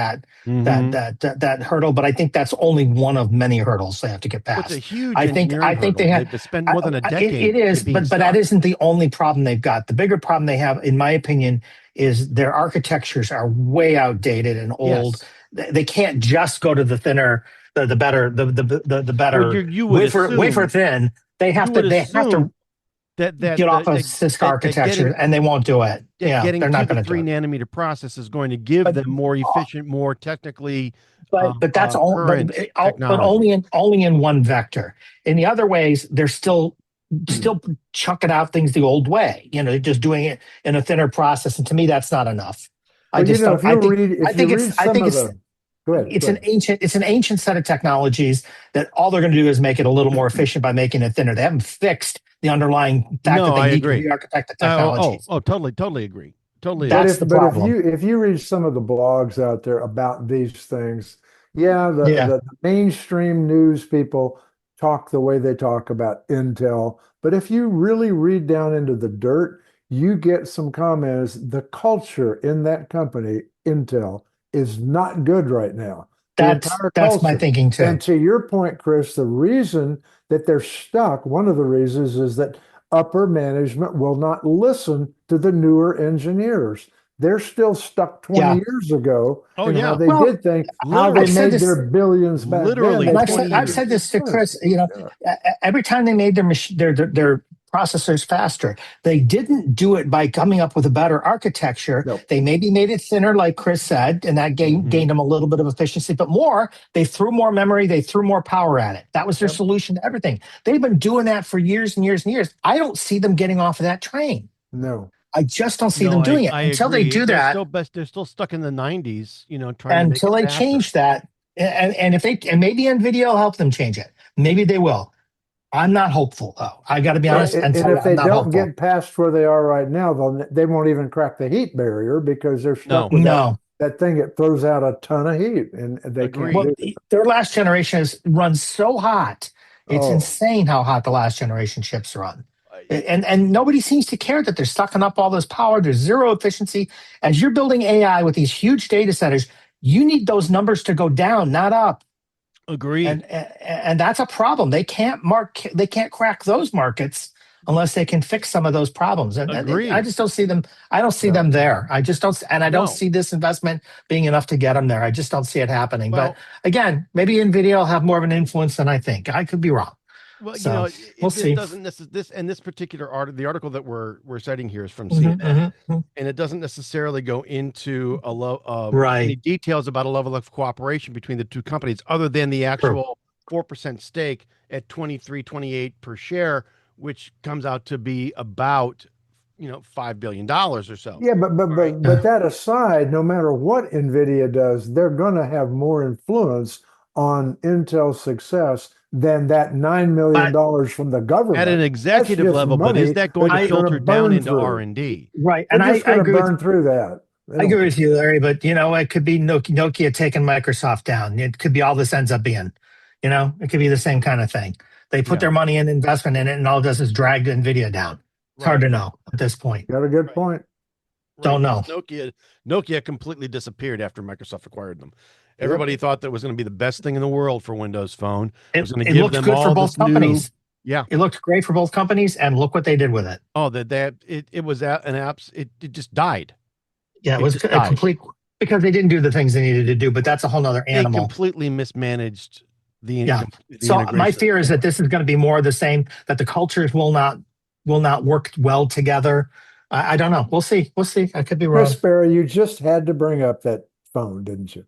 Mm-hmm. that hurdle. But I think that's only one of many hurdles they have to get What's a past. huge engineering I think they hurdle? have. They've spent more than a It decade is, being but that stuck. isn't the only problem they've got. The bigger problem they have, in my opinion, is their architectures are way outdated and old. Yes. They can't just go to the thinner, the better, the Well, better you would wafer assume thin. you would They have assume to. get off of CISC architecture, and they won't do it. Yeah, getting they're not going to 3 do it. nanometer process is going to give them more efficient, more technically But that's all. current But technology. only in one vector. In the other ways, they're still chucking out things the old way. They're just doing it in a thinner process, and to me, that's not enough. Well, if you read some of the, go ahead. It's an ancient set of technologies that all they're going to do is make it a little more efficient by making it thinner. They haven't fixed the underlying fact that they need to re-architect the technologies. Totally agree. Totally. That's the problem. If you read some of the blogs out there about these things, the mainstream news people talk the way they talk about Intel. But if you really read down into the dirt, you get some comments. The culture in that company, Intel, is not good right now. That's my thinking too. And to your point, Chris, the reason that they're stuck, one of the reasons is that upper management will not listen to the newer engineers. They're still stuck 20 years ago in how they did things, how they made their billions back then. I've said this to Chris. Every time they made their processors faster, they didn't do it by coming up with a better architecture. Nope. They maybe made it thinner, like Chris said, and that gained them a little bit of efficiency. But they threw more memory, they threw more power at it. That was their solution to everything. They've been doing that for years and years and years. I don't see them getting off of that train. No. I just don't see them doing it until they do that. They're still stuck in the 90s, until they change that. And maybe NVIDIA will help them change it. Maybe they will. I'm not hopeful, though. I got to be honest. And if they don't get past where they are right now, they won't even crack the heat barrier because they're stuck with that thing that throws out a ton of heat, and they can't do it. Their last generation has run so hot. It's insane how hot the last generation chips run. And nobody seems to care that they're sucking up all this power. There's zero efficiency. As you're building AI with these huge data centers, you need those numbers to go down, not up. Agreed. And that's a problem. They can't crack those markets unless they can fix some of those problems. And I just don't see them. I don't see them there. I just don't. And I don't see this investment being enough to get them there. I just don't see it happening. But again, maybe NVIDIA will have more of an influence than I think. I could be wrong. Well, we'll see. This particular the article that we're citing here is from CNN, and it doesn't necessarily go into any details about a level of cooperation between the two companies, other than the actual 4% stake at 23.28 per share, which comes out to be about $5 billion or so. Yeah, but that aside, no matter what NVIDIA does, they're going to have more influence on Intel's success than that $9 million from the government at an executive level. But is that going to filter down into R&D? Right, and I agree. Burn through that. I agree with you, Larry. But it could be Nokia taking Microsoft down. It could be all this ends up being. It could be the same kind of thing. They put their money and investment in it, and all it does is drag NVIDIA down. It's hard to know at this point. Got a good point. Don't know. Nokia completely disappeared after Microsoft acquired them. Everybody thought that was going to be the best thing in the world for Windows Phone. It was going to give them all for both companies. Yeah, it looked great for both companies, and look what they did with it. Oh, it was an apps. It just died. Yeah, it was a complete because they didn't do the things they needed to do. But that's a whole other animal. They completely mismanaged the. So my fear is that this is going to be more of the same. That the cultures will not work well together. I don't know. We'll see. I could be wrong. Chris Spera, you just had to bring up that phone, didn't you?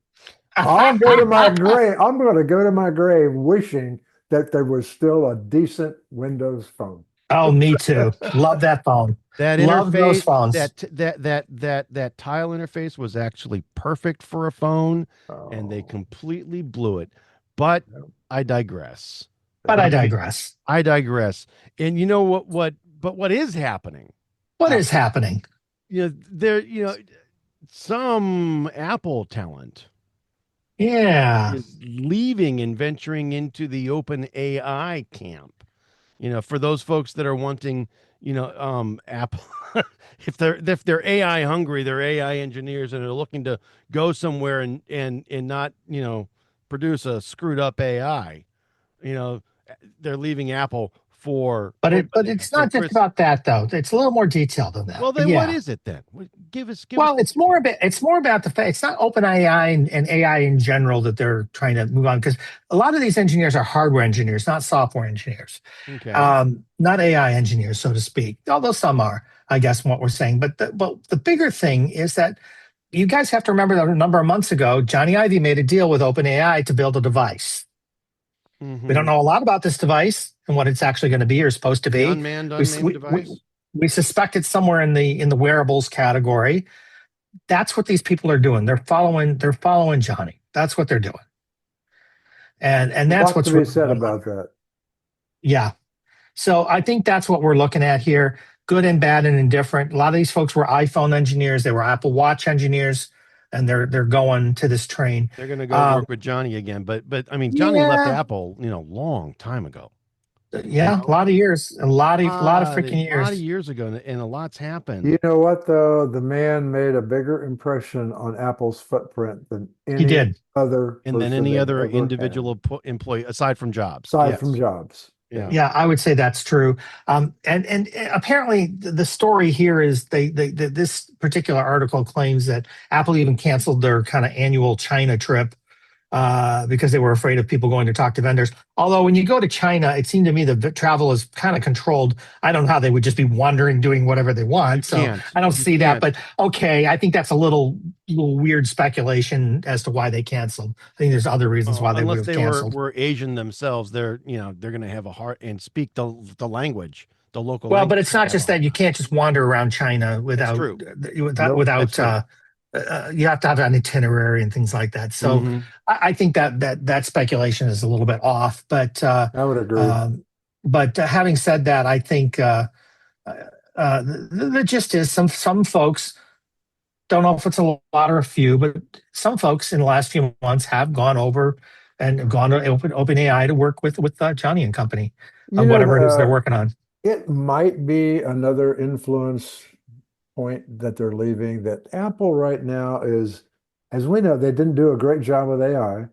I'm going to go to my grave wishing that there was still a decent Windows phone. Oh, me too. Love that phone. That Love interface, those phones. that tile interface was actually perfect for a phone, and they completely blew it. But I digress. I digress. And you know what? But what is happening? What is happening? Some Apple talent. Is leaving and venturing into the open AI camp. For those folks that are wanting, Apple, if they're AI hungry, they're AI engineers and are looking to go somewhere and not, produce a screwed up AI, they're leaving Apple for. But OpenAI. it's So not just Chris, about that though. It's a little more detailed than that. well, But then what yeah. is it then? Give us. Well, it's more about the fact it's not OpenAI and AI in general that they're trying to move on, because a lot of these engineers are hardware engineers, not software engineers, Okay. not AI engineers, so to speak. Although some are, I guess, what we're saying. But the bigger thing is that you guys have to remember that a number of months ago, Johnny Ive made a deal with OpenAI to build a device. We don't know a lot about this device and what it's actually going to be or supposed to The be. unmanned We, device. we suspect it's somewhere in the wearables category. That's what these people are doing. They're following Johnny. That's what they're doing. And A that's lot what's to be really said going on. about that. Yeah. So I think that's what we're looking at here. Good and bad and indifferent. A lot of these folks were iPhone engineers. They were Apple Watch engineers, and they're going to this train. They're going to go work with Johnny again. But I mean, Johnny left Yeah, Apple, long time ago. yeah, a lot of years, a lot of freaking A lot of years. years ago, and a lot's happened. You know what, though? The man made a bigger impression on Apple's footprint than He any did. other And then person any they've other ever individual had, employee aside from Jobs. aside Yes. from Jobs. Yeah. Yeah, I would say that's true. And apparently the story here is this particular article claims that Apple even canceled their kind of annual China trip because they were afraid of people going to talk to vendors. Although when you go to China, it seemed to me the travel is kind of controlled. I don't know how they would just be wandering, doing whatever they want. So I don't see that. But okay, I think that's a little weird speculation as to why they canceled. I think there's other reasons why they would Unless have they canceled. were Asian themselves, they're going to have a heart and speak the language, the local Well, language. but it's not just that. You can't just wander around China without you have to have an itinerary and things like that. So I think that speculation is a little bit off. But I would agree. But having said that, I think the gist is some folks, don't know if it's a lot or a few, but some folks in the last few months have gone over and have gone to OpenAI to work with Johnny and company on whatever it is they're working on. It might be another influence point that they're leaving, that Apple right now is, as we know, they didn't do a great job with AI.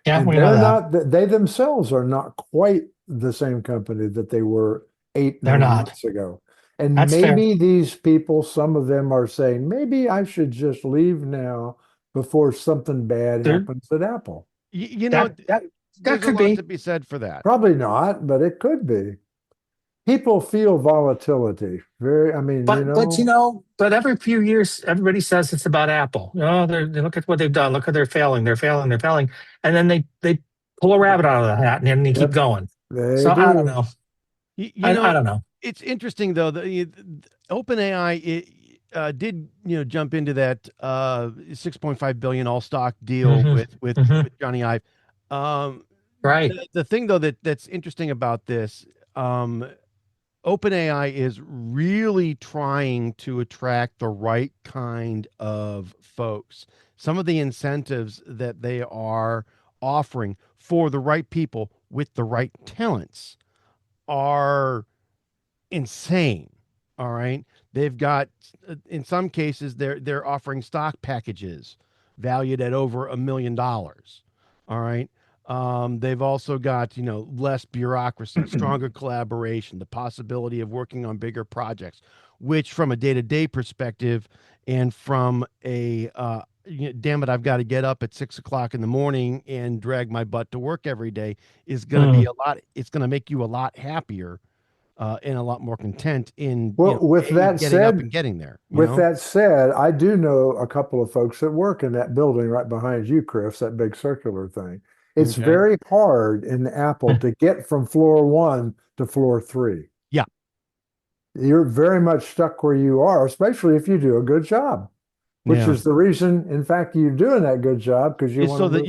Yeah, and we know that. They themselves are not quite the same company that they were 9 months ago. And That's maybe fair. these people, some of them are saying, maybe I should just leave now before something bad happens at Apple. That could be. To be said for that. Probably not, but it could be. People feel volatility. But every few years, everybody says it's about Apple. They look at what they've done. Look at they're failing, and then they pull a rabbit out of the hat and then they keep going. So I don't know. I don't know. It's interesting though. The OpenAI did jump into that $6.5 billion all stock deal with Johnny Ive. Right. The thing though that's interesting about this. OpenAI is really trying to attract the right kind of folks. Some of the incentives that they are offering for the right people with the right talents are insane. All right. They've got, in some cases, they're offering stock packages valued at over $1 million. All right. They've also got, less bureaucracy, stronger collaboration, the possibility of working on bigger projects, which from a day-to-day perspective and from a, damn it, I've got to get up at 6 o'clock in the morning and drag my butt to work every day is going to be it's going to make you a lot happier and a lot more content in getting up and getting there. That said, I do know a couple of folks that work in that building right behind you, Chris, that big circular thing. It's very hard in Apple to get from floor 1 to floor 3. Yeah. You're very much stuck where you are, especially if you do a good job, which is the reason, in fact, you're doing that good job because you want to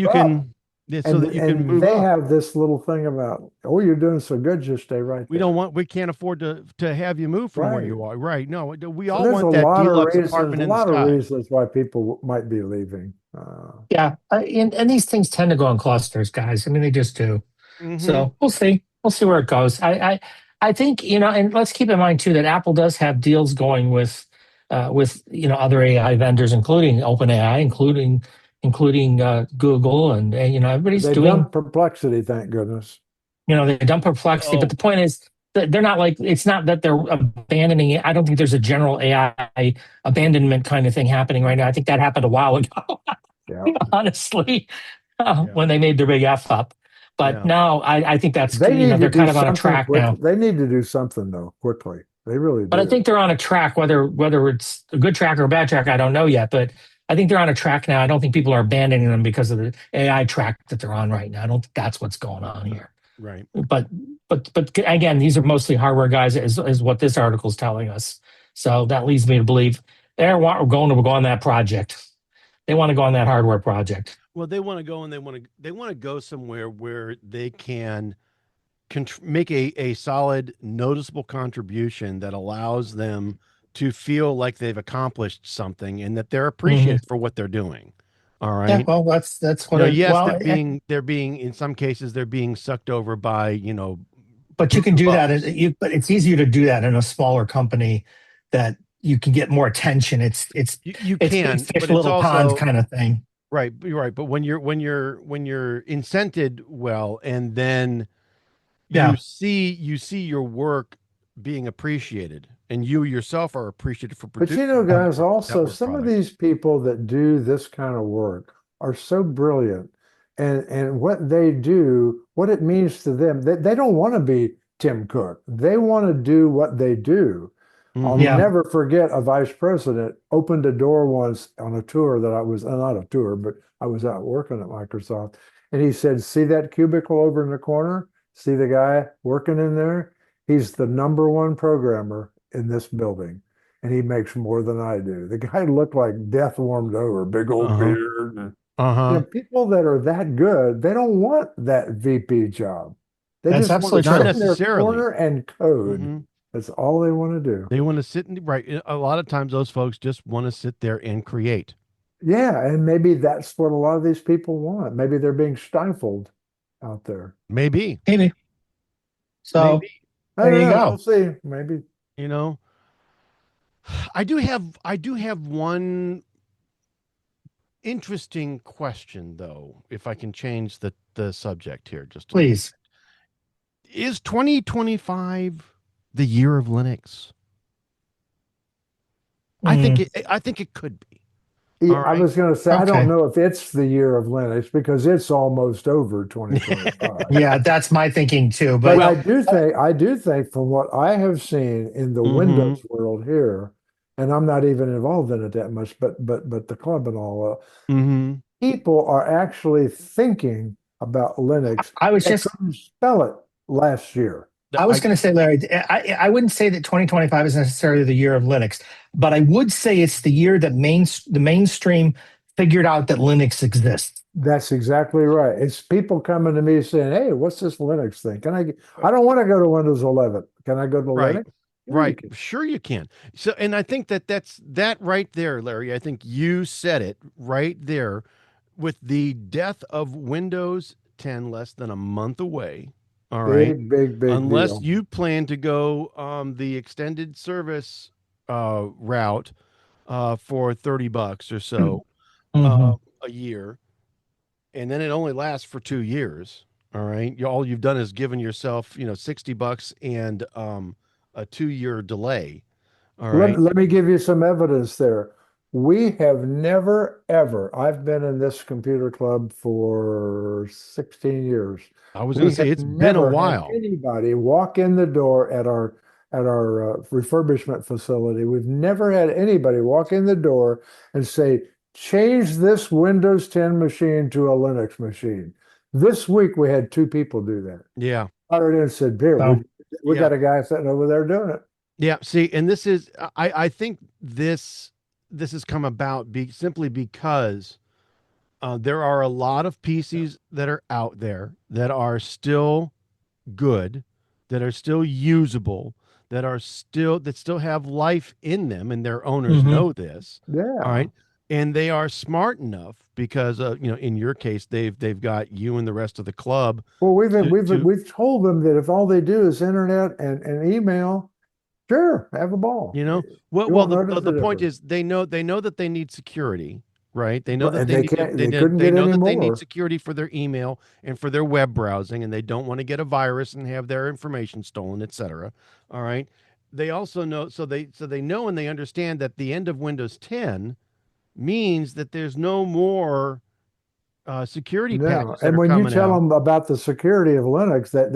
move up. They have this little thing about, you're doing so good, just stay right there. We can't afford to have you move from where you are. Right. No, we all want that deluxe apartment in the sky. There's a lot of reasons why people might be leaving. And these things tend to go in clusters, guys. I mean, they just do. So we'll see. We'll see where it goes. I think, and let's keep in mind too, that Apple does have deals going with other AI vendors, including OpenAI, including Google, and everybody's doing. Done Perplexity, thank goodness. They done Perplexity, but the point is they're not like, it's not that they're abandoning it. I don't think there's a general AI abandonment kind of thing happening right now. I think that happened a while ago, Yeah. honestly, Yeah. when they made their big F up. But Yeah. now I think that's, They need to they're do kind of on a something track quick. now. They need to do something though, quickly. They really But I do. think they're on a track, whether it's a good track or a bad track, I don't know yet. But I think they're on a track now. I don't think people are abandoning them because of the AI track that they're on right now. I don't think that's what's going on here. Right. But again, these are mostly hardware guys, is what this article is telling us. So that leads me to believe they're going to go on that project. They want to go on that hardware project. Well, they want to go and they want to go somewhere where they can make a solid, noticeable contribution that allows them to feel like they've accomplished something and that they're appreciated for what they're doing. All right. Yeah, well, that's what. Yes, they're being in some cases they're being sucked over by but you can do that. But it's easier to do that in a smaller company that you can get more attention. You can, fish but little it's pond also kind of thing. right. You're right. But when you're incented well, and then you see your work being appreciated, and you yourself are appreciated for But producing guys, also network some of product. these people that do this kind of work are so brilliant, and what they do, what it means to them, they don't want to be Tim Cook. They want to do what they do. I'll Yeah. never forget a vice president opened a door once on a tour that I was, not a tour, but I was out working at Microsoft. And he said, see that cubicle over in the corner? See the guy working in there? He's the #1 programmer in this building. And he makes more than I do. The guy looked like death warmed over, big old beard. People that are that good, they don't want that VP job. They That's just want to absolutely sit true. in their corner and code. Mhm. That's all they want to do. They want to sit right. A lot of times, those folks just want to sit there and create. Yeah, and maybe that's what a lot of these people want. Maybe they're being stifled out there. Maybe. So there you go. We'll see. Maybe. I do have one interesting question, though, if I can change the subject here just a little Please. bit. Is 2025 the year of Linux? I think it could be. Yeah, I was going to say, I don't know if it's the year of Linux because it's almost over 2025. Yeah, that's my thinking too. But I do think from what I have seen in the Windows world here, and I'm not even involved in it that much, but the club and all, people are actually thinking about Linux. I was just couldn't spell it last year. I was going to say, Larry, I wouldn't say that 2025 is necessarily the year of Linux, but I would say it's the year that the mainstream figured out that Linux exists. That's exactly right. It's people coming to me saying, "Hey, what's this Linux thing? I don't want to go to Windows 11. Can I go to Linux?" Right. Sure you can. So, and I think that's right there, Larry. I think you said it right there with the death of Windows 10 less than a month away. All right. Big Unless deal. you plan to go the extended service route for $30 or so a year, and then it only lasts for 2 years. All right. All you've done is given yourself, $60 and a 2-year delay. All right. Let me give you some evidence there. We have never, ever, I've been in this computer club for 16 years. I was going to say, it's been a while. Anybody walk in the door at our refurbishment facility. We've never had anybody walk in the door and say, change this Windows 10 machine to a Linux machine. This week we had 2 people do that. Yeah. I said, "Here, we got a guy sitting over there doing it." Yeah. See, and this is, I think this has come about simply because there are a lot of PCs that are out there that are still good, that are still usable, that still have life in them, and their owners know this. Yeah. All right. And they are smart enough because in your case, they've got you and the rest of the club. Well, we've told them that if all they do is internet and email, sure, have a ball. Well, the point is they know that they need security, right? They know that And they they need can't, they they know, couldn't they get know any that they need more. security for their email and for their web browsing, and they don't want to get a virus and have their information stolen, etc. All right. They also know, so they know and they understand that the end of Windows 10 means that there's no more security No. patches that And are when you coming tell out. them about the security of Linux, that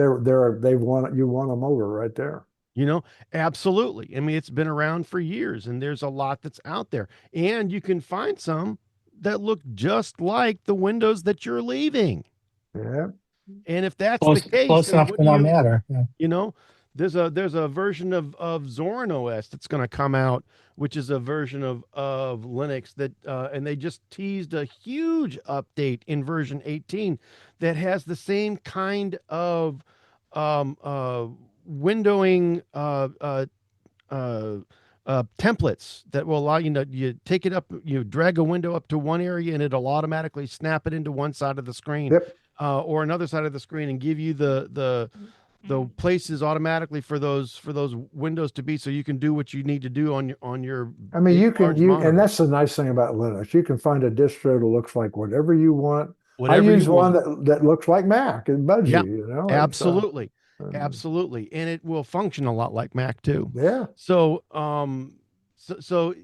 they want, you won them over right there. You know, absolutely. I mean, it's been around for years, and there's a lot that's out there, and you can find some that look just like the Windows that you're leaving. Yeah. And if that's the Close, case, close then enough to not matter. Yeah. you know, there's a version of Zorin OS that's going to come out, which is a version of Linux that, and they just teased a huge update in version 18 that has the same kind of um, uh, windowing templates that will allow you to you take it up, you drag a window up to one area, and it'll automatically snap it into one side of the screen, Yep. or another side of the screen, and give you the places automatically for those windows to be, so you can do what you need to do on your I mean, big you can, large and monitor, that's the nice thing about Linux. You can find a distro that looks like whatever you want. I whatever you use one want. that looks like Mac and Yeah, Budgie, you know, it's, absolutely, um, absolutely, and it will function a lot like Mac too. yeah. So, so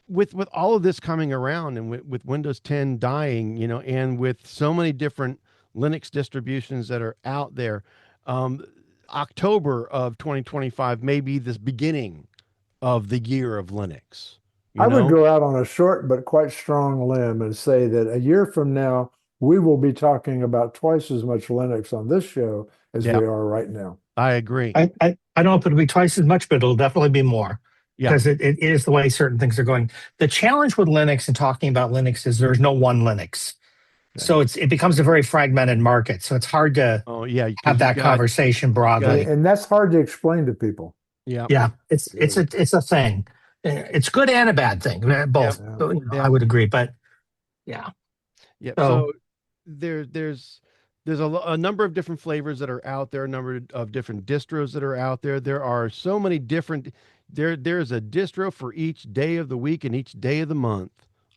with all of this coming around, and with Windows 10 dying, and with so many different Linux distributions that are out there, um, October of 2025 may be this beginning of the year of Linux. I You would know? go out on a short but quite strong limb and say that a year from now, we will be talking about twice as much Linux on this show as Yeah, we are right now. I agree. I don't know if it'll be twice as much, but it'll definitely be more Yeah, because it is the way certain things are going. The challenge with Linux and talking about Linux is there's no one Linux. Yeah. So it becomes a very fragmented market. So it's hard to oh yeah, have because that conversation got broadly. And that's hard to explain to people. yeah, Yeah, Really. it's a thing. It's good and a bad thing, yeah, both. Yeah. So, yeah, I would agree, but yeah. yeah. So So there's a number of different flavors that are out there, a number of different distros that are out there. There are so many different. There's a distro for each day of the week and each day of the month.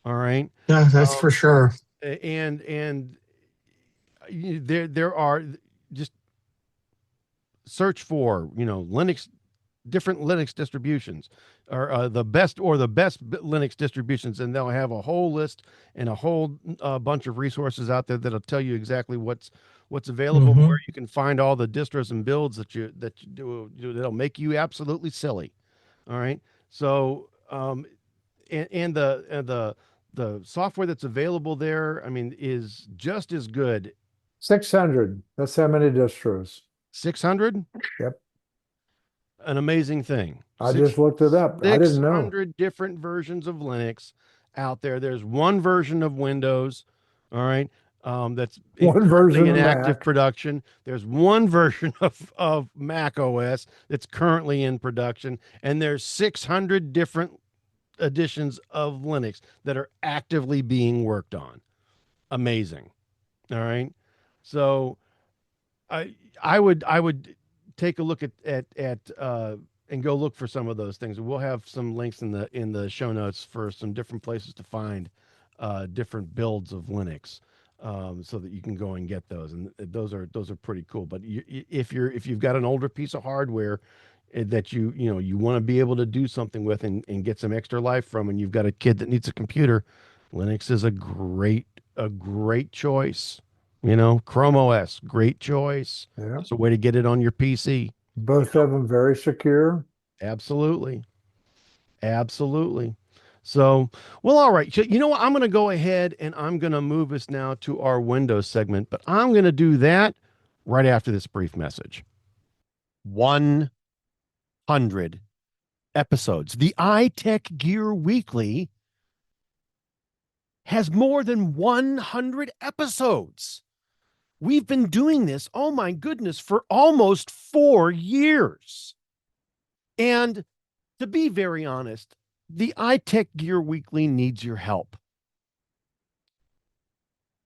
All right. yeah, that's Um, for sure. and there are just search for Linux, different Linux distributions, or the best Linux distributions, and they'll have a whole list and a whole bunch of resources out there that'll tell you exactly what's available, Hmm. where you can find all the distros and builds that that'll make you absolutely silly. All right. So and the software that's available there, I mean, is just as good. 600. That's how many distros. 600, Yep. an amazing thing. I just looked it up. I didn't know. 600 different versions of Linux out there. There's one version of Windows, all right, that's One currently version in of active Mac. production. There's one version of Mac OS that's currently in production, and there's 600 different editions of Linux that are actively being worked on. Amazing. All right. So I would take a look at and go look for some of those things. We'll have some links in the show notes for some different places to find different builds of Linux, so that you can go and get those. And those are pretty cool. But if you've got an older piece of hardware that you want to be able to do something with, and get some extra life from, and you've got a kid that needs a computer, Linux is a great choice. Chrome OS, great choice. Yeah. It's a way to get it on your PC. Both of them very secure. Absolutely. Absolutely. So, well, all right. So, you know what? I'm going to go ahead and I'm going to move us now to our Windows segment, but I'm going to do that right after this brief message. 100 episodes. The iTechGear Weekly has more than 100 episodes. We've been doing this, oh my goodness, for almost 4 years. And to be very honest, the iTechGear Weekly needs your help.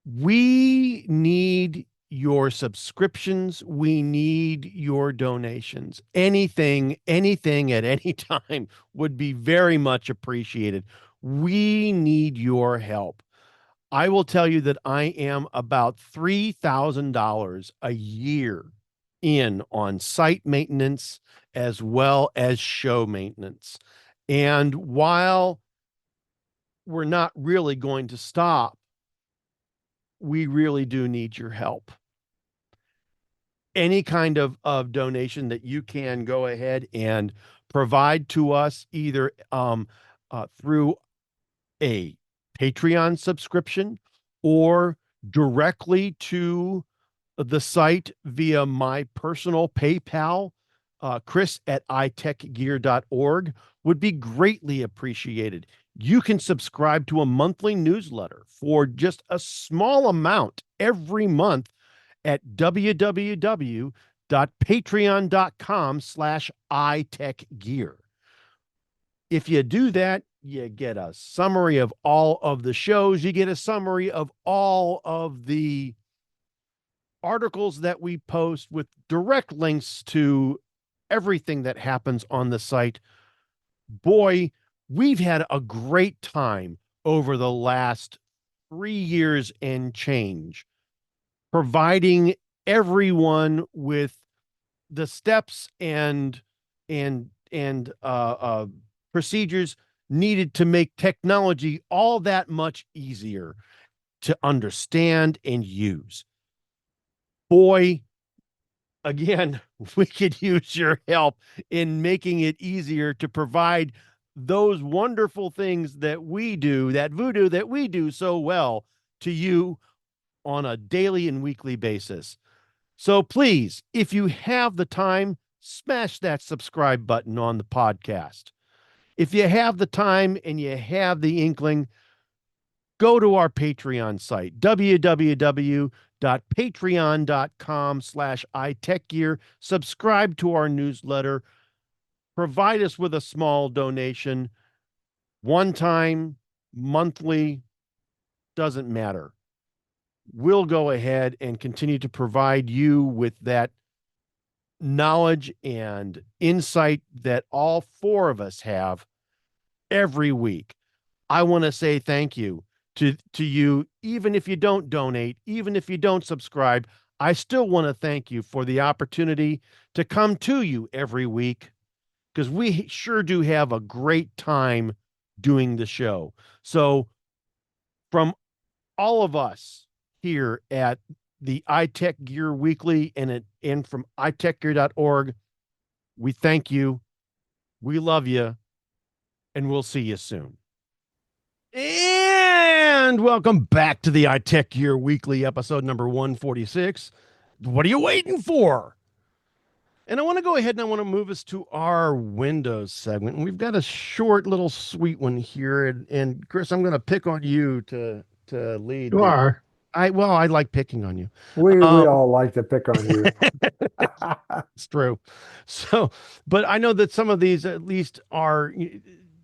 We need your subscriptions. We need your donations. Anything at any time would be very much appreciated. We need your help. I will tell you that I am about $3,000 a year in on site maintenance as well as show maintenance. And while we're not really going to stop, we really do need your help. Any kind of donation that you can go ahead and provide to us, either through a Patreon subscription or directly to the site via my personal PayPal, Chris at iTechGear.org, would be greatly appreciated. You can subscribe to a monthly newsletter for just a small amount every month at www.patreon.com/iTechGear. If you do that, you get a summary of all of the shows. You get a summary of all of the articles that we post with direct links to everything that happens on the site. Boy, we've had a great time over the last 3 years and change, providing everyone with the steps and procedures needed to make technology all that much easier to understand and use. Boy, again, we could use your help in making it easier to provide those wonderful things that we do, that voodoo that we do so well, to you on a daily and weekly basis. So please, if you have the time, smash that subscribe button on the podcast. If you have the time and you have the inkling, go to our Patreon site, www.patreon.com/iTechGear. Subscribe to our newsletter. Provide us with a small donation. One time, monthly, doesn't matter. We'll go ahead and continue to provide you with that knowledge and insight that all four of us have every week. I want to say thank you to you, even if you don't donate, even if you don't subscribe. I still want to thank you for the opportunity to come to you every week, because we sure do have a great time doing the show. So from all of us here at the iTech Gear Weekly and from iTechGear.org, we thank you, we love you, and we'll see you soon. And welcome back to the iTech Gear Weekly, episode number 146. What are you waiting for? And I want to go ahead and I want to move us to our Windows segment. And we've got a short little sweet one here. And Chris, I'm going to pick on you to lead. You are. I like picking on you. We all like to pick on you. It's true. So, but I know that some of these at least are,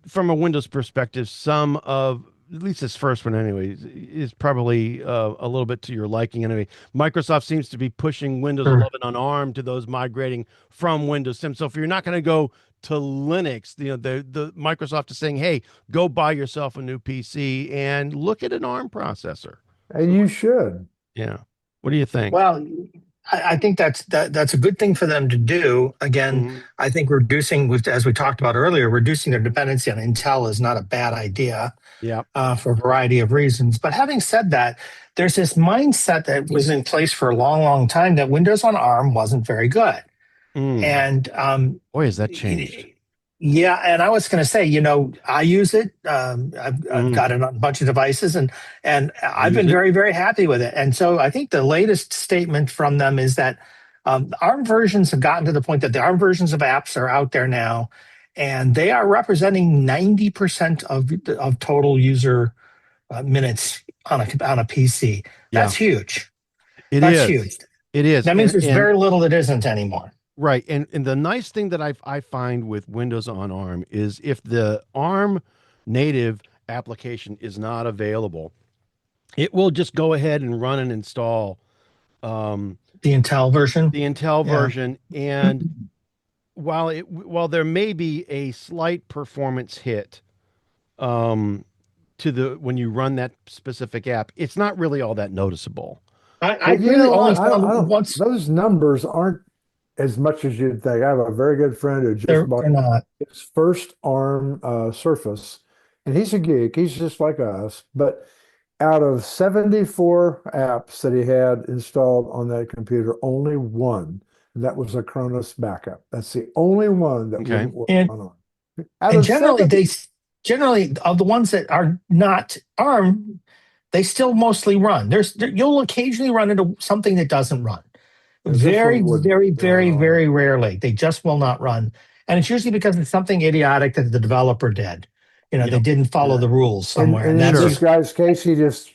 from a Windows perspective, some of, at least this first one anyway, is probably a little bit to your liking anyway. Microsoft seems to be pushing Windows 11 on ARM to those migrating from Windows 10. So if you're not going to go to Linux, the Microsoft is saying, hey, go buy yourself a new PC and look at an ARM processor. And you should. Yeah. What do you think? Well, I think that's a good thing for them to do. Again, I think reducing, as we talked about earlier, reducing their dependency on Intel is not a bad idea. Yeah. For a variety of reasons. But having said that, there's this mindset that was in place for a long, long time that Windows on ARM wasn't very good. And boy, has that changed. Yeah, and I was going to say, I use it. I've got it on a bunch of devices, and I've been very, very happy with it. And so I think the latest statement from them is that ARM versions have gotten to the point that the ARM versions of apps are out there now, and they are representing 90% of total user minutes on a PC. That's huge. That's huge. It is. That means there's very little that isn't anymore. Right. And the nice thing that I find with Windows on ARM is if the ARM native application is not available, it will just go ahead and run and install the Intel version. The Intel version. And while there may be a slight performance hit to the when you run that specific app, it's not really all that noticeable. I Well, you really know only what? found I don't, once. those numbers aren't as much as you'd think. I have a very good friend who just bought They're not. his first ARM Surface, and he's a geek. He's just like us. But out of 74 apps that he had installed on that computer, only one, and that was a Cronus backup. That's the only one that Okay. wouldn't work And on ARM. Out and of generally 70, generally of the ones that are not ARM, they still mostly run. You'll occasionally run into something that doesn't run. this Very, one wouldn't. very, very, very rarely. They just will not run. And it's usually because it's something idiotic that the developer did. They Yep. didn't follow the rules somewhere. And And in that's this guy's case,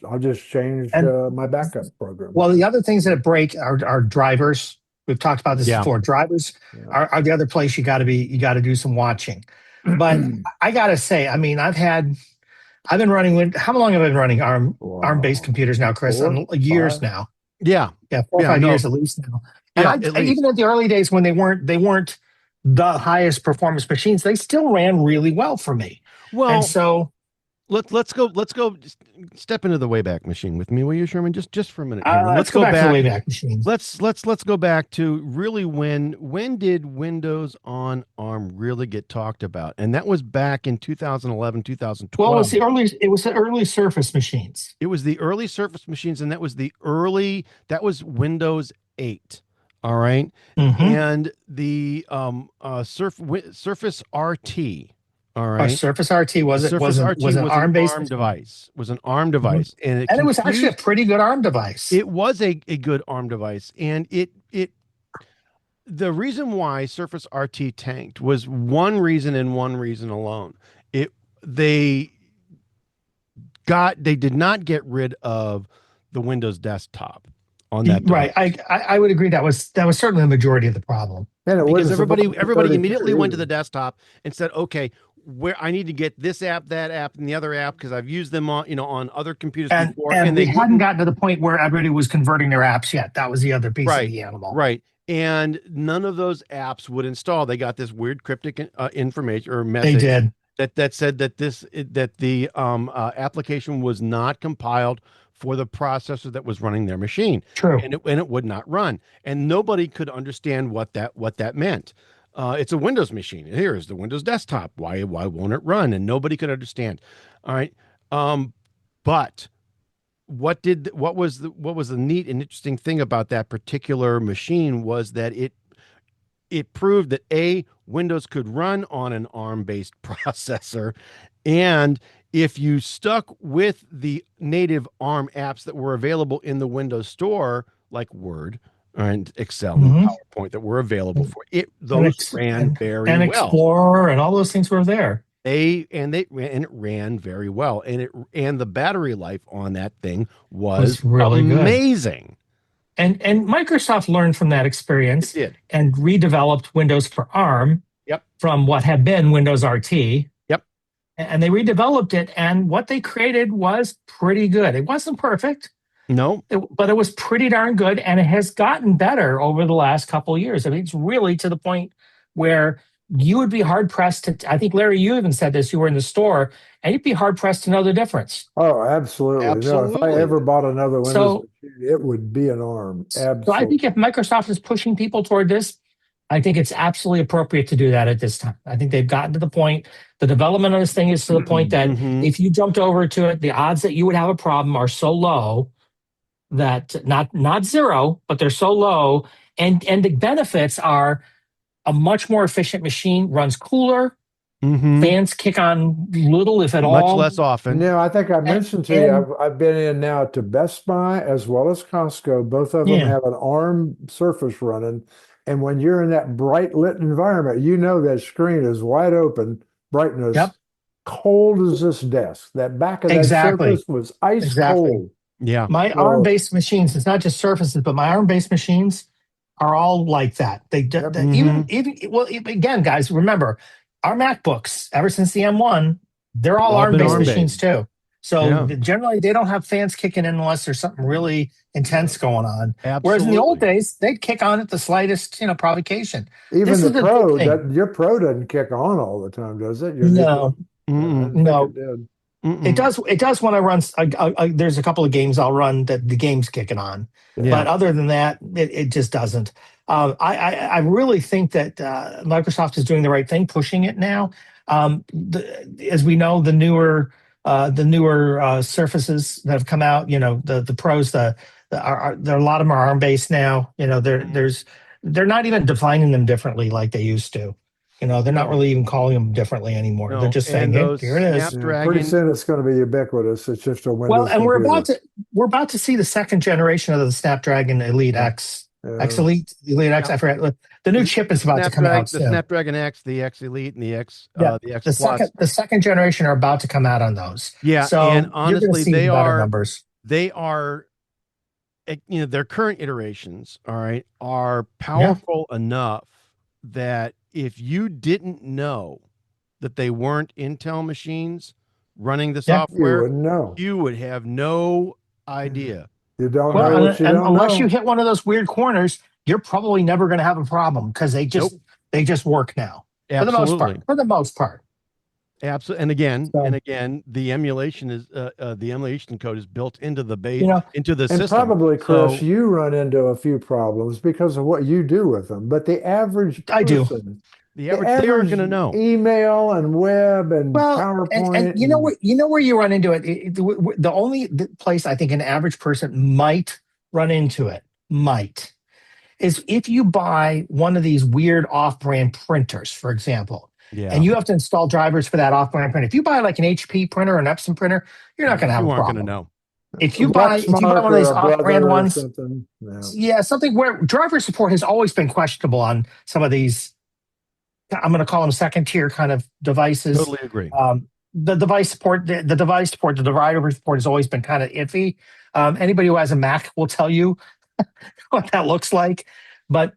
I'll just change and my backup program. well, the other things that break are drivers. We've talked about this Yeah. before. Drivers Yeah. are the other place you got to do some watching. But I got to say, I mean, I've been running. How long have I been running ARM based computers now, Chris? 4, Years 5. now. Yeah. 4 or 5 years at least now. Yeah, And at least. even at the early days when they weren't the highest performance machines, they still ran really well for me. Well, And so let's go step into the Wayback Machine with me, will you, Sherman? Just for a minute here. let's go back to the Wayback Machine. Let's go back to really when did Windows on ARM really get talked about? And that was back in 2011, 2012. Well, it was the early Surface machines. It was the early Surface machines, and that was Windows 8. All right. Mhm. And the Surface RT. All right. Surface RT was an ARM-based device. Was an ARM device, and it was actually a pretty good ARM device. It was a good ARM device, and the reason why Surface RT tanked was one reason and one reason alone. They did not get rid of the Windows desktop on that device. Right. I would agree that was certainly the majority of the problem. And because everybody immediately went to the desktop and said, okay, where I need to get this app, that app, and the other app because I've used them on other computers before. And they hadn't gotten to the point where everybody was converting their apps yet. That was the other piece of the animal. Right. And none of those apps would install. They got this weird cryptic information or message. They did. That said that the application was not compiled for the processor that was running their machine. True. And it would not run. And nobody could understand what that meant. It's a Windows machine. Here's the Windows desktop. Why won't it run? And nobody could understand. All right. But what was the neat and interesting thing about that particular machine was that it proved that Windows could run on an ARM-based processor, and if you stuck with the native ARM apps that were available in the Windows Store, like Word and Excel and PowerPoint that were available for it, those ran very well. And Explorer and all those things were there. It ran very well, and the battery life on that thing was really amazing. Good. And Microsoft learned from that experience and redeveloped Windows for ARM from what had been Windows RT. And they redeveloped it, and what they created was pretty good. It wasn't perfect. No. But it was pretty darn good, and it has gotten better over the last couple of years. I mean, it's really to the point where you would be hard-pressed to, I think, Larry, you even said this, you were in the store, and you'd be hard-pressed to know the difference. Oh, absolutely. No, if I ever bought another Windows machine, it would be an ARM. Absolutely. So I think if Microsoft is pushing people toward this, I think it's absolutely appropriate to do that at this time. I think they've gotten to the point, the development of this thing is to the point that if you jumped over to it, the odds that you would have a problem are so low that not zero, but they're so low. And the benefits are a much more efficient machine, runs cooler, fans kick on little, if at all. Much less often. No, I think I mentioned to you, I've been in now to Best Buy as well as Costco. Both of them have an ARM Surface running. And when you're in that bright lit environment, you know that screen is wide open, brightness, cold as this desk. That back of that Surface was ice cold. Yeah. My ARM-based machines, it's not just Surfaces, but my ARM-based machines are all like that. Even again, guys, remember, our MacBooks, ever since the M1, they're all ARM-based machines too. So generally, they don't have fans kicking in unless there's something really intense going on. Absolutely. Whereas in the old days, they'd kick on at the slightest, provocation. Even the Pro, your Pro doesn't kick on all the time, does it? No. No. It does. It does when I run. There's a couple of games I'll run that the game's kicking on, but other than that, it just doesn't. I really think that Microsoft is doing the right thing, pushing it now. As we know, the newer Surfaces that have come out, the Pros, there are a lot of them are ARM based now. They're not even defining them differently like they used to. They're not really even calling them differently anymore. No, They're just saying, those here it is. Snapdragon. Pretty soon it's going to be ubiquitous. It's just a Windows. Well, and computer. we're about to see the second generation of the Snapdragon Elite X, X Elite, Elite X. I forgot. The new chip is about to come out soon. The Snapdragon X, the X Elite, and the X, the X Plus. The second generation are about to come out on those. Yeah, so and honestly, they are numbers. They are, their current iterations, all right, are powerful enough that if you didn't know that they weren't Intel machines running the software, you would have no idea. You don't know what you don't unless know. you hit one of those weird corners, you're probably never going to have a problem because they just work now. Absolutely. For the most part. Absolutely. And again, the emulation is the emulation code is built into the base, into the system. And probably, Chris, you run into a few problems because of what you do with them. But the average person, I do. The average they aren't going to know. Email and web and PowerPoint. And you know where you run into it. The only place I think an average person might run into it is if you buy one of these weird off-brand printers, for example. Yeah. And you have to install drivers for that off-brand printer. If you buy like an HP printer or an Epson printer, you're not going to have a problem. You aren't going to know. If you buy one of these off-brand ones, something where driver support has always been questionable on some of these. I'm going to call them second-tier kind of devices. Totally agree. The device support, the driver support has always been kind of iffy. Anybody who has a Mac will tell you what that looks like, but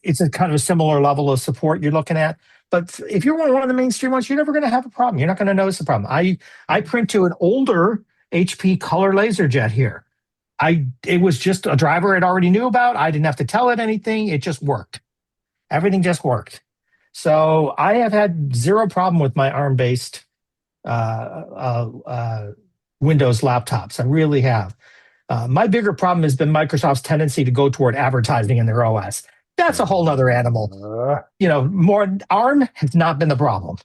it's a kind of a similar level of support you're looking at. But if you're one of the mainstream ones, you're never going to have a problem. You're not going to notice a problem. I print to an older HP Color LaserJet here. It was just a driver it already knew about. I didn't have to tell it anything. It just worked. Everything just worked. So I have had zero problem with my ARM-based Windows laptops. I really have. My bigger problem has been Microsoft's tendency to go toward advertising in their OS. That's a whole other animal. More ARM has not been the problem.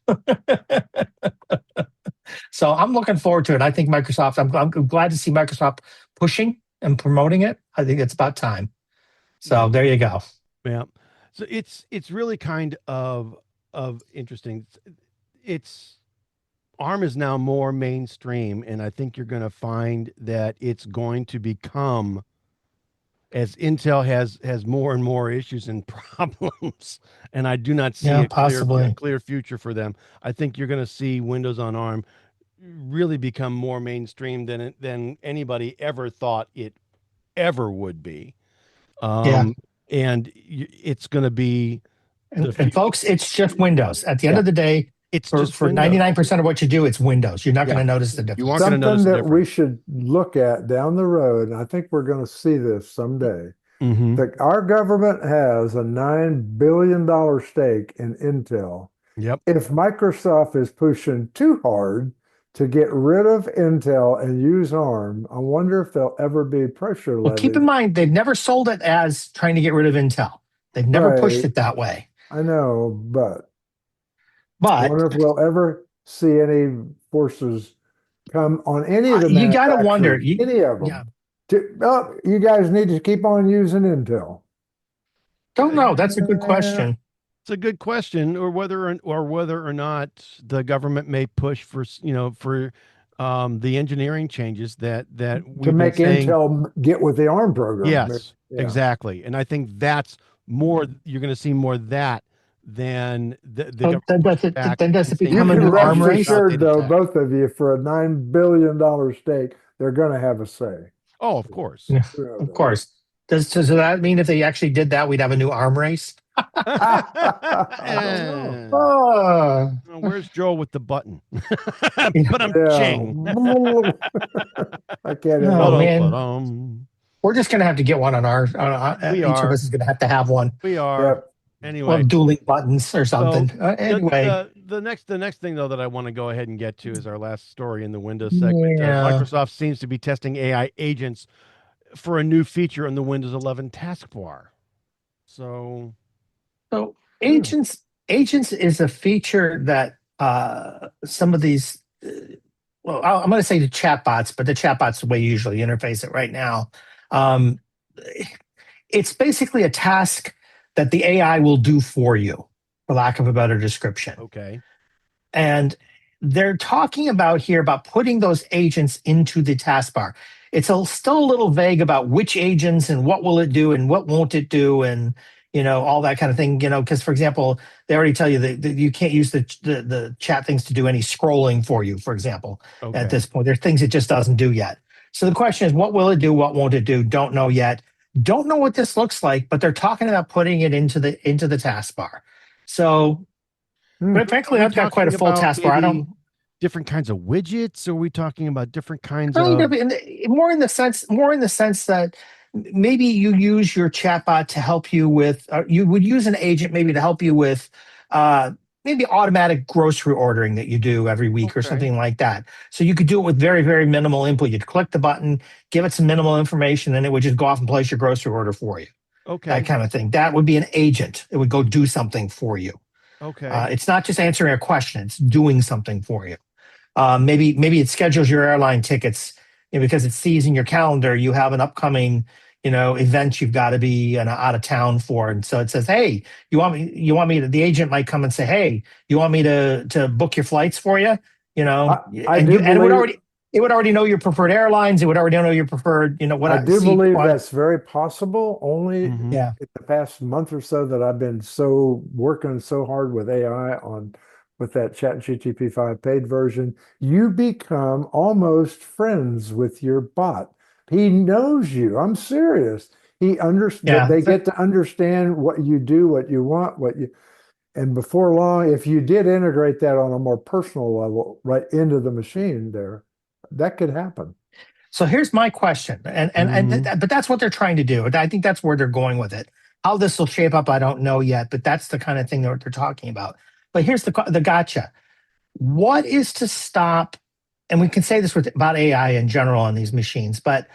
So I'm looking forward to it. I think Microsoft, I'm glad to see Microsoft pushing and promoting it. I think it's about time. So there you go. Yeah. So it's really kind of interesting. ARM is now more mainstream, and I think you're going to find that it's going to become, as Intel has more and more issues and problems, and I do not see a clear future for them. I think you're going to see Windows on ARM really become more mainstream than anybody ever thought it ever would be. And it's going to be, and folks, it's just Windows. At the end of the day, it's for 99% of what you do, it's Windows. You're not going to notice the difference. You aren't going to notice the difference. Something that we should look at down the road, and I think we're going to see this someday, that our government has a $9 billion stake in Intel. Yep. If Microsoft is pushing too hard to get rid of Intel and use ARM, I wonder if there'll ever be pressure levied. Well, keep in mind, they've never sold it as trying to get rid of Intel. They've never pushed it that way. I know, but I wonder if we'll ever see any forces come on any of the you got to wonder. Any of them. You guys need to keep on using Intel. Don't know. That's a good question. It's a good question, or whether or not the government may push for the engineering changes that to make Intel get with the ARM program. Yes, exactly. And I think that's more. You're going to see more of that than the then does it become a new ARM race? Assured, though, both of you, for a $9 billion stake, they're going to have a say. Oh, of course, of course. Does that mean if they actually did that, we'd have a new ARM race? Where's Joe with the button? But I'm ching. I can't. Oh man, we're just gonna have to get one on our. Each of us is gonna have to have one. We are. Yep. Anyway, dueling buttons or something. So, anyway, the next thing though that I want to go ahead and get to is our last story in the Windows segment. Yeah. Microsoft seems to be testing AI agents for a new feature in the Windows 11 taskbar. So, So agents is a feature that some of these well, I'm going to say the chatbots, but the chatbots the way you usually interface it right now. Um, it's basically a task that the AI will do for you, for lack of a better description. okay. And they're talking about here about putting those agents into the taskbar. It's still a little vague about which agents and what will it do and what won't it do and all that kind of thing. Because for example, they already tell you that you can't use the chat things to do any scrolling for you. For example, Okay. at this point, there's things it just doesn't do yet. So the question is, what will it do? What won't it do? Don't know yet. Don't know what this looks like, but they're talking about putting it into the taskbar. So but frankly, I've got quite a full taskbar. I don't different kinds of widgets. Are we talking about different kinds kind of of more in the sense that maybe you use your chatbot to help you with. You would use an agent maybe to help you with maybe automatic grocery ordering that you do every week or Okay. something like that. So you could do it with very, very minimal input. You'd click the button, give it some minimal information, and it would just go off and place your grocery order for you. Okay. That kind of thing. That would be an agent. It would go do something for you. Okay. It's not just answering a question; it's doing something for you. Maybe it schedules your airline tickets because it sees in your calendar you have an upcoming event you've got to be out of town for, and so it says, "Hey, you want me to?" The agent might come and say, "Hey, you want me to book your flights for you?" It would already know your preferred airlines. It would already know your preferred what I do believe that's very possible. Only in the past month or so that I've been working so hard with AI with that ChatGPT 5 paid version, you become almost friends with your bot. He knows you. I'm serious. They get to understand what you do, what you want, and before long, if you did integrate that on a more personal level right into the machine there, that could happen. So here's my question, but that's what they're trying to do. I think that's where they're going with it. How this will shape up, I don't know yet, but that's the kind of thing that they're talking about. But here's the gotcha. What is to stop, and we can say this about AI in general on these machines, but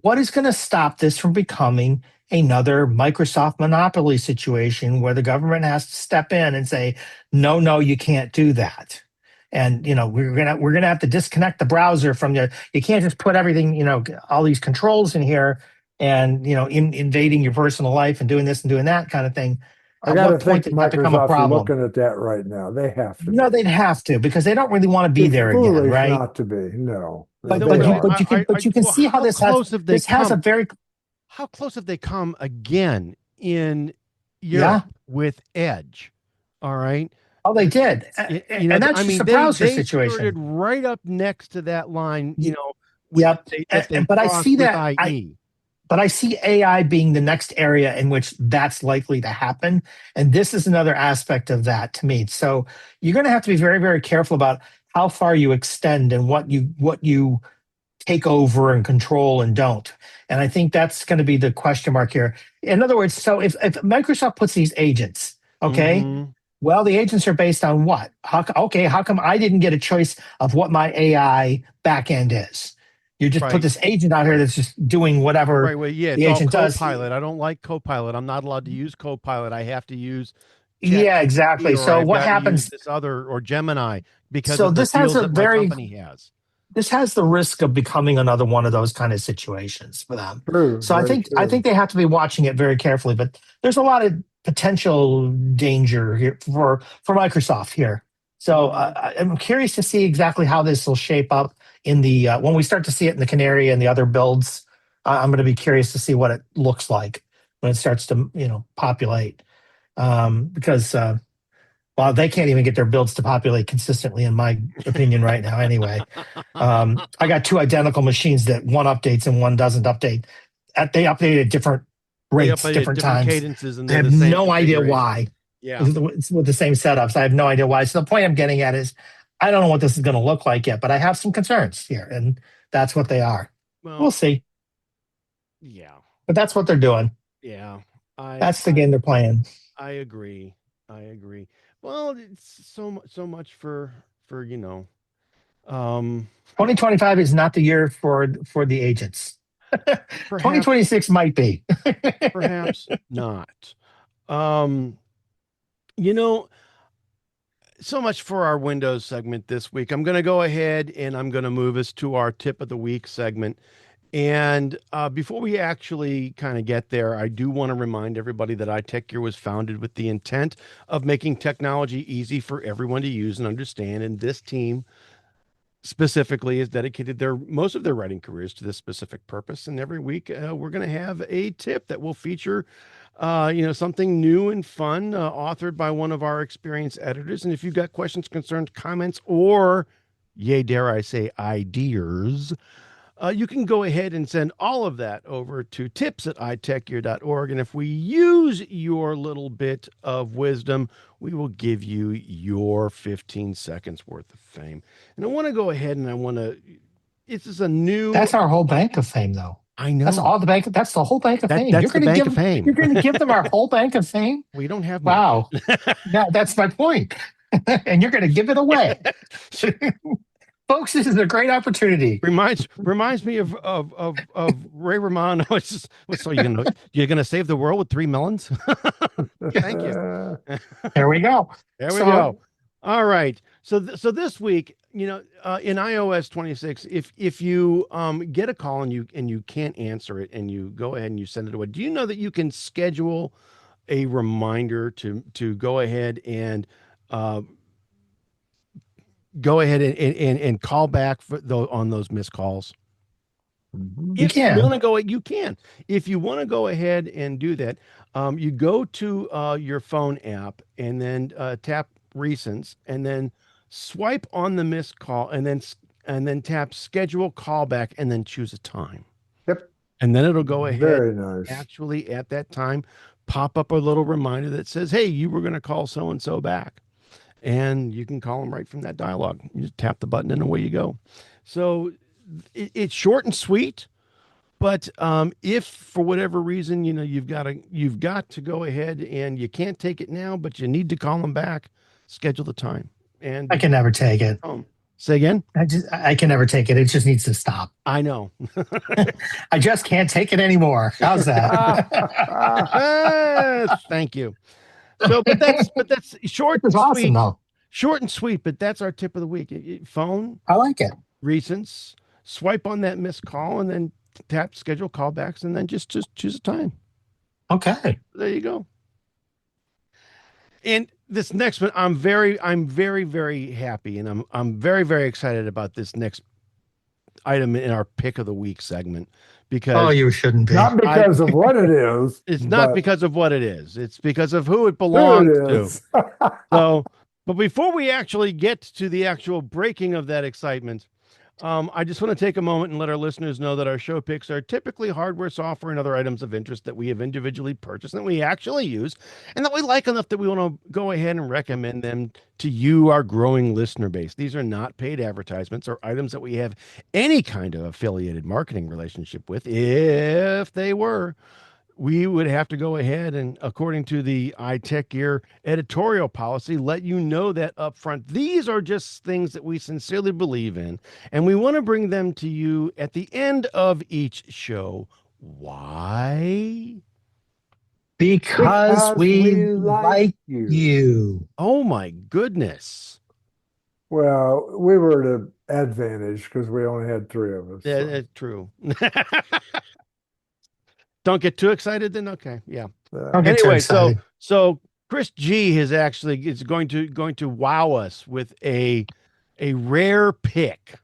what is going to stop this from becoming another Microsoft monopoly situation where the government has to step in and say, no, you can't do that. And we're gonna have to disconnect the browser from you can't just put everything, all these controls in here and invading your personal life and doing this and doing that kind of thing. I got to think Microsoft's looking at that right now. They have to. No, they'd have to because they don't really want to be there again, right? Not to be. No. But you can see how this how close have they come again in Europe with Edge? All right. Oh, they did, and that's just a browser situation. They started right up next to that line, But I see that. But I see AI being the next area in which that's likely to happen, and this is another aspect of that to me. So you're going to have to be very, very careful about how far you extend and what you take over and control and don't. And I think that's going to be the question mark here. In other words, so if Microsoft puts these agents, okay. Well, the agents are based on what? How come I didn't get a choice of what my AI backend is? You just put this agent out here that's just doing whatever the agent does. Copilot. I don't like Copilot. I'm not allowed to use Copilot. I have to use exactly. So what happens? This other or Gemini because so of the this has that my company has. This has the risk of becoming another one of those kind of situations for them. So I think they have to be watching it very carefully. But there's a lot of potential danger here for Microsoft here. So I'm curious to see exactly how this will shape up in the when we start to see it in the Canary and the other builds. I'm going to be curious to see what it looks like when it starts to populate because well, they can't even get their builds to populate consistently, in my opinion, right now. Anyway, I got two identical machines that one updates and one doesn't update. They update at different rates, different times. Cadences, and I have no idea why. Yeah, it's with the same setups. I have no idea why. So the point I'm getting at is, I don't know what this is going to look like yet, but I have some concerns here, and that's what they are. Well, we'll see. Yeah, but that's what they're doing. Yeah, that's the game they're playing. I agree. Well, it's so much for um 2025 is not the year for the agents. perhaps 2026 might be. perhaps not. Um you know, so much for our Windows segment this week. I'm going to go ahead and I'm going to move us to our tip of the week segment. And before we actually kind of get there, I do want to remind everybody that iTechGear was founded with the intent of making technology easy for everyone to use and understand. And this team specifically has dedicated their most of their writing careers to this specific purpose. And every week we're going to have a tip that will feature something new and fun, authored by one of our experienced editors. And if you've got questions, concerns, comments, or yay, dare I say, ideas, you can go ahead and send all of that over to tips@itechgear.org. And if we use your little bit of wisdom, we will give you your 15 seconds worth of fame. And I want to go ahead and this is a new. That's our whole bank of fame, though. I know. That's all the bank. That's the whole bank of fame. That's You're the going to bank give of fame. You're going to give them our whole bank of fame. We don't have Wow. much. Yeah, that's my point. And you're going to give it away. Folks, this is a great opportunity. Reminds me of Ray Romano. So you're gonna save the world with 3 melons? Thank you. There we go. There we go. All right. So this week, in iOS 26, if you get a call and you can't answer it and you go ahead and you send it away, do you know that you can schedule a reminder to go ahead and call back on those missed calls? You can. You can. If you want to go ahead and do that, you go to your phone app and then tap recents and then swipe on the missed call and then tap schedule callback and then choose a time. Yep. And then it'll go ahead. Very nice. Actually, at that time, pop up a little reminder that says, "Hey, you were going to call so and so back." And you can call them right from that dialogue. You just tap the button and away you go. So it's short and sweet, but if for whatever reason, you've got to go ahead and you can't take it now, but you need to call them back, schedule the time. And I can never take it. Say again? I can never take it. It just needs to stop. I know. I just can't take it anymore. How's that? Thank you. So, but that's short and awesome, sweet. though. Short and sweet, but that's our tip of the week. Phone. I like it. Recents. Swipe on that missed call and then tap schedule callbacks and then just choose a time. Okay. There you go. And this next one, I'm very, very happy, and I'm very, very excited about this next item in our pick of the week segment. Because you shouldn't be. Not because of what it is. It's not because of what it is. It's because of who it belongs to. But before we actually get to the actual breaking of that excitement, I just want to take a moment and let our listeners know that our show picks are typically hardware, software, and other items of interest that we have individually purchased and that we actually use and that we like enough that we want to go ahead and recommend them to you, our growing listener base. These are not paid advertisements or items that we have any kind of affiliated marketing relationship with. If they were, we would have to go ahead and, according to the iTechGear editorial policy, let you know that up front. These are just things that we sincerely believe in, and we want to bring them to you at the end of each show. Why? Because we like you. Oh, my goodness. Well, we were at an advantage because we only had 3 of us. Yeah, that's true. Don't get too excited then. Okay. Yeah. Anyway, so Chris G is going to wow us with a rare pick.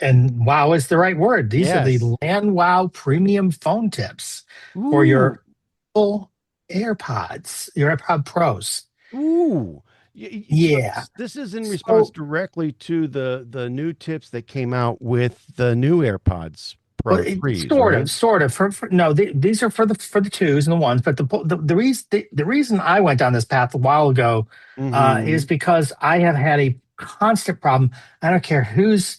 And wow is the right word. These are the LandWow premium phone tips for your Apple AirPods, your AirPod Pros. Ooh. Yeah. This is in response directly to the new tips that came out with the new AirPods. Sort of. These are for the 2s and the 1s. But the reason I went down this path a while ago is because I have had a constant problem. I don't care whose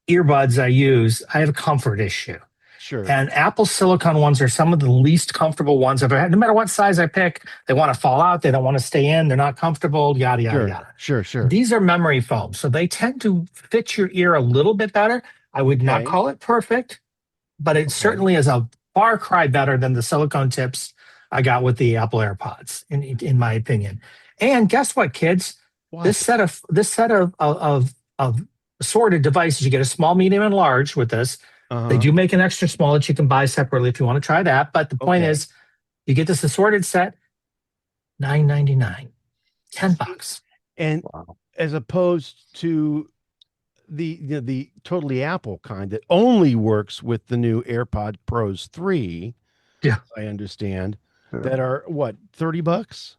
earbuds I use. I have a comfort issue. Sure. And Apple silicone ones are some of the least comfortable ones I've ever had. No matter what size I pick, they want to fall out. They don't want to stay in. They're not comfortable, yada, yada, Sure. yada. Sure. These are memory foam. So they tend to fit your ear a little bit better. I would not Okay. call it perfect, but it certainly is a far cry better than the silicone tips I got with the Apple AirPods, in my opinion. And guess what, kids? What? This set of assorted devices, you get a small, medium, and large with this. They do make an extra small that you can buy separately if you want to try that. But the point is, you get this assorted set, $9.99, $10. And as opposed to the totally Apple kind that only works with the new AirPod Pros 3, I understand, that are what, $30?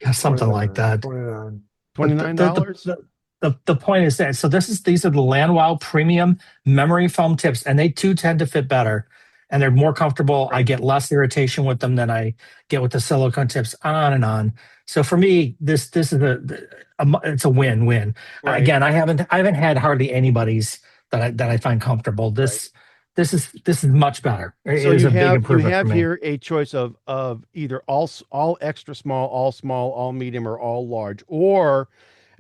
Yeah, something like that. $29? The point is that, so these are the Landwell premium memory foam tips, and they too tend to fit better, and they're more comfortable. I get less irritation with them than I get with the silicone tips, on and on. So for me, this is it's a win-win. Right. Again, I haven't had hardly anybody's that I find comfortable. This is much better. It is a big improvement. You have for me. here a choice of either all extra small, all medium, or all large, or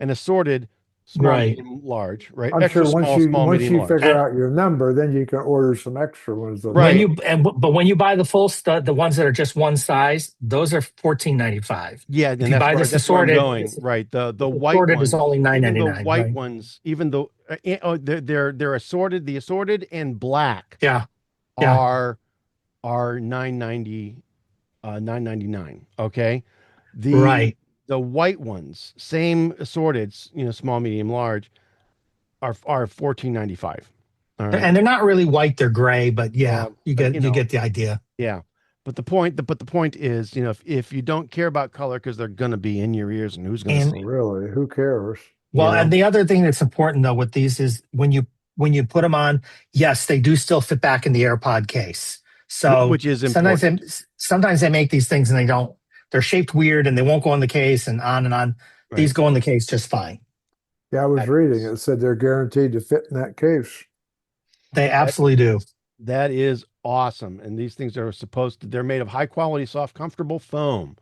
an assorted small, medium, large, right? I'm Extra sure once small, medium, you large. figure out your number, then you can order some extra ones. Right. But when you buy the full stud, the ones that are just one size, those are $14.95. Yeah, if you buy this assorted, right? The white assorted ones is only $9.99. The white ones, even though they're assorted, the assorted and black, are $9.90, $9.99. Okay, the white ones, same assorted, small, medium, large, are $14.95. All right. And they're not really white; they're gray. But you get the idea. Yeah. But the point is, if you don't care about color, because they're going to be in your ears, and who's going to see? Really, who cares? Well, and the other thing that's important though with these is when you put them on, yes, they do still fit back in the AirPod case. So which is important. Sometimes they make these things and they don't. They're shaped weird and they won't go in the case and on and on. Right. These go in the case just fine. Yeah, I was reading it said they're guaranteed to fit in that case. They absolutely do. That is awesome. And these things are they're made of high quality, soft, comfortable foam.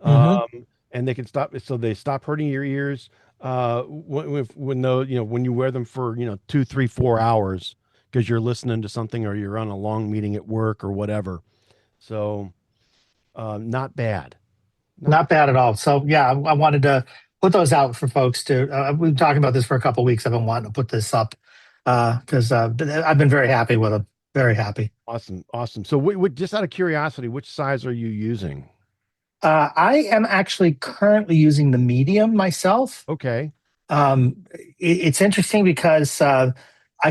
And they can stop hurting your ears when you wear them for 2, 3, 4 hours because you're listening to something or you're on a long meeting at work or whatever. So not bad. Not bad at all. So yeah, I wanted to put those out for folks to we've been talking about this for a couple of weeks. I've been wanting to put this up because I've been very happy with them. Very happy. Awesome. So just out of curiosity, which size are you using? I am actually currently using the medium myself. Okay. It's interesting because I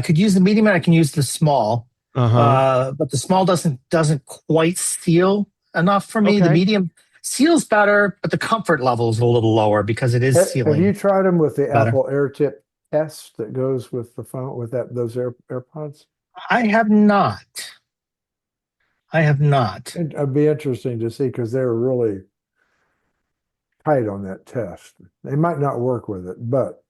could use the medium and I can use the small. But the small doesn't quite seal enough for me. The medium seals better, but the comfort level is a little lower because it is sealing. Have you tried them with the Apple AirTip test that goes with the phone with those AirPods? I have not. It'd be interesting to see because they're really tight on that test. They might not work with it, but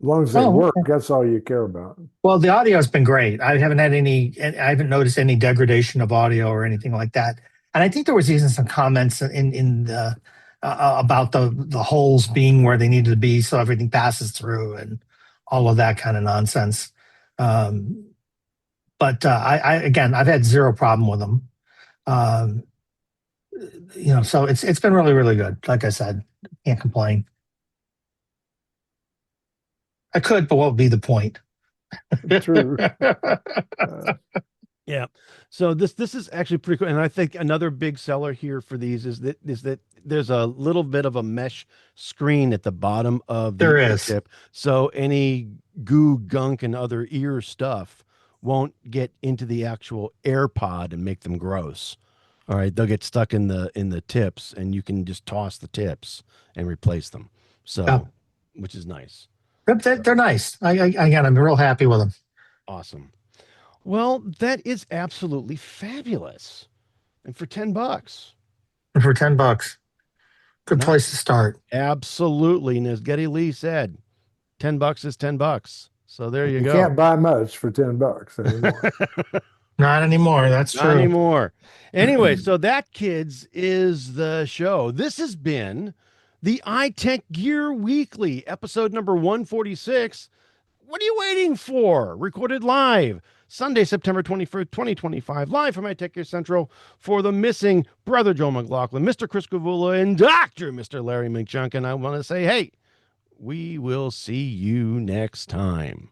as long as they work, that's all you care about. Well, the audio has been great. I haven't noticed any degradation of audio or anything like that. And I think there was even some comments in the about the holes being where they needed to be so everything passes through and all of that kind of nonsense. But I've had zero problem with them. So it's been really, really good. Like I said, can't complain. I could, but what would be the point? True. Yeah. So this is actually pretty cool, and I think another big seller here for these is that there's a little bit of a mesh screen at the bottom of the tip, so any goo, gunk, and other ear stuff won't get into the actual AirPod and make them gross. All right, they'll get stuck in the tips, and you can just toss the tips and replace them. So, which is nice. They're nice. I'm real happy with them. Awesome. Well, that is absolutely fabulous. And for $10. Good place to start. Absolutely. And as Geddy Lee said, $10 is $10. So there you go. You can't buy much for $10 anymore. Not anymore. That's Not true. anymore. Anyway, so that, kids, is the show. This has been the iTechGear Weekly, episode number 146. What are you waiting for? Recorded live Sunday, September 21st, 2025, live from iTechGear Central for the missing Brother Joe McLaughlin, Mr. Chris Gavula, and Mr. Larry McJunkin. I want to say, hey, we will see you next time.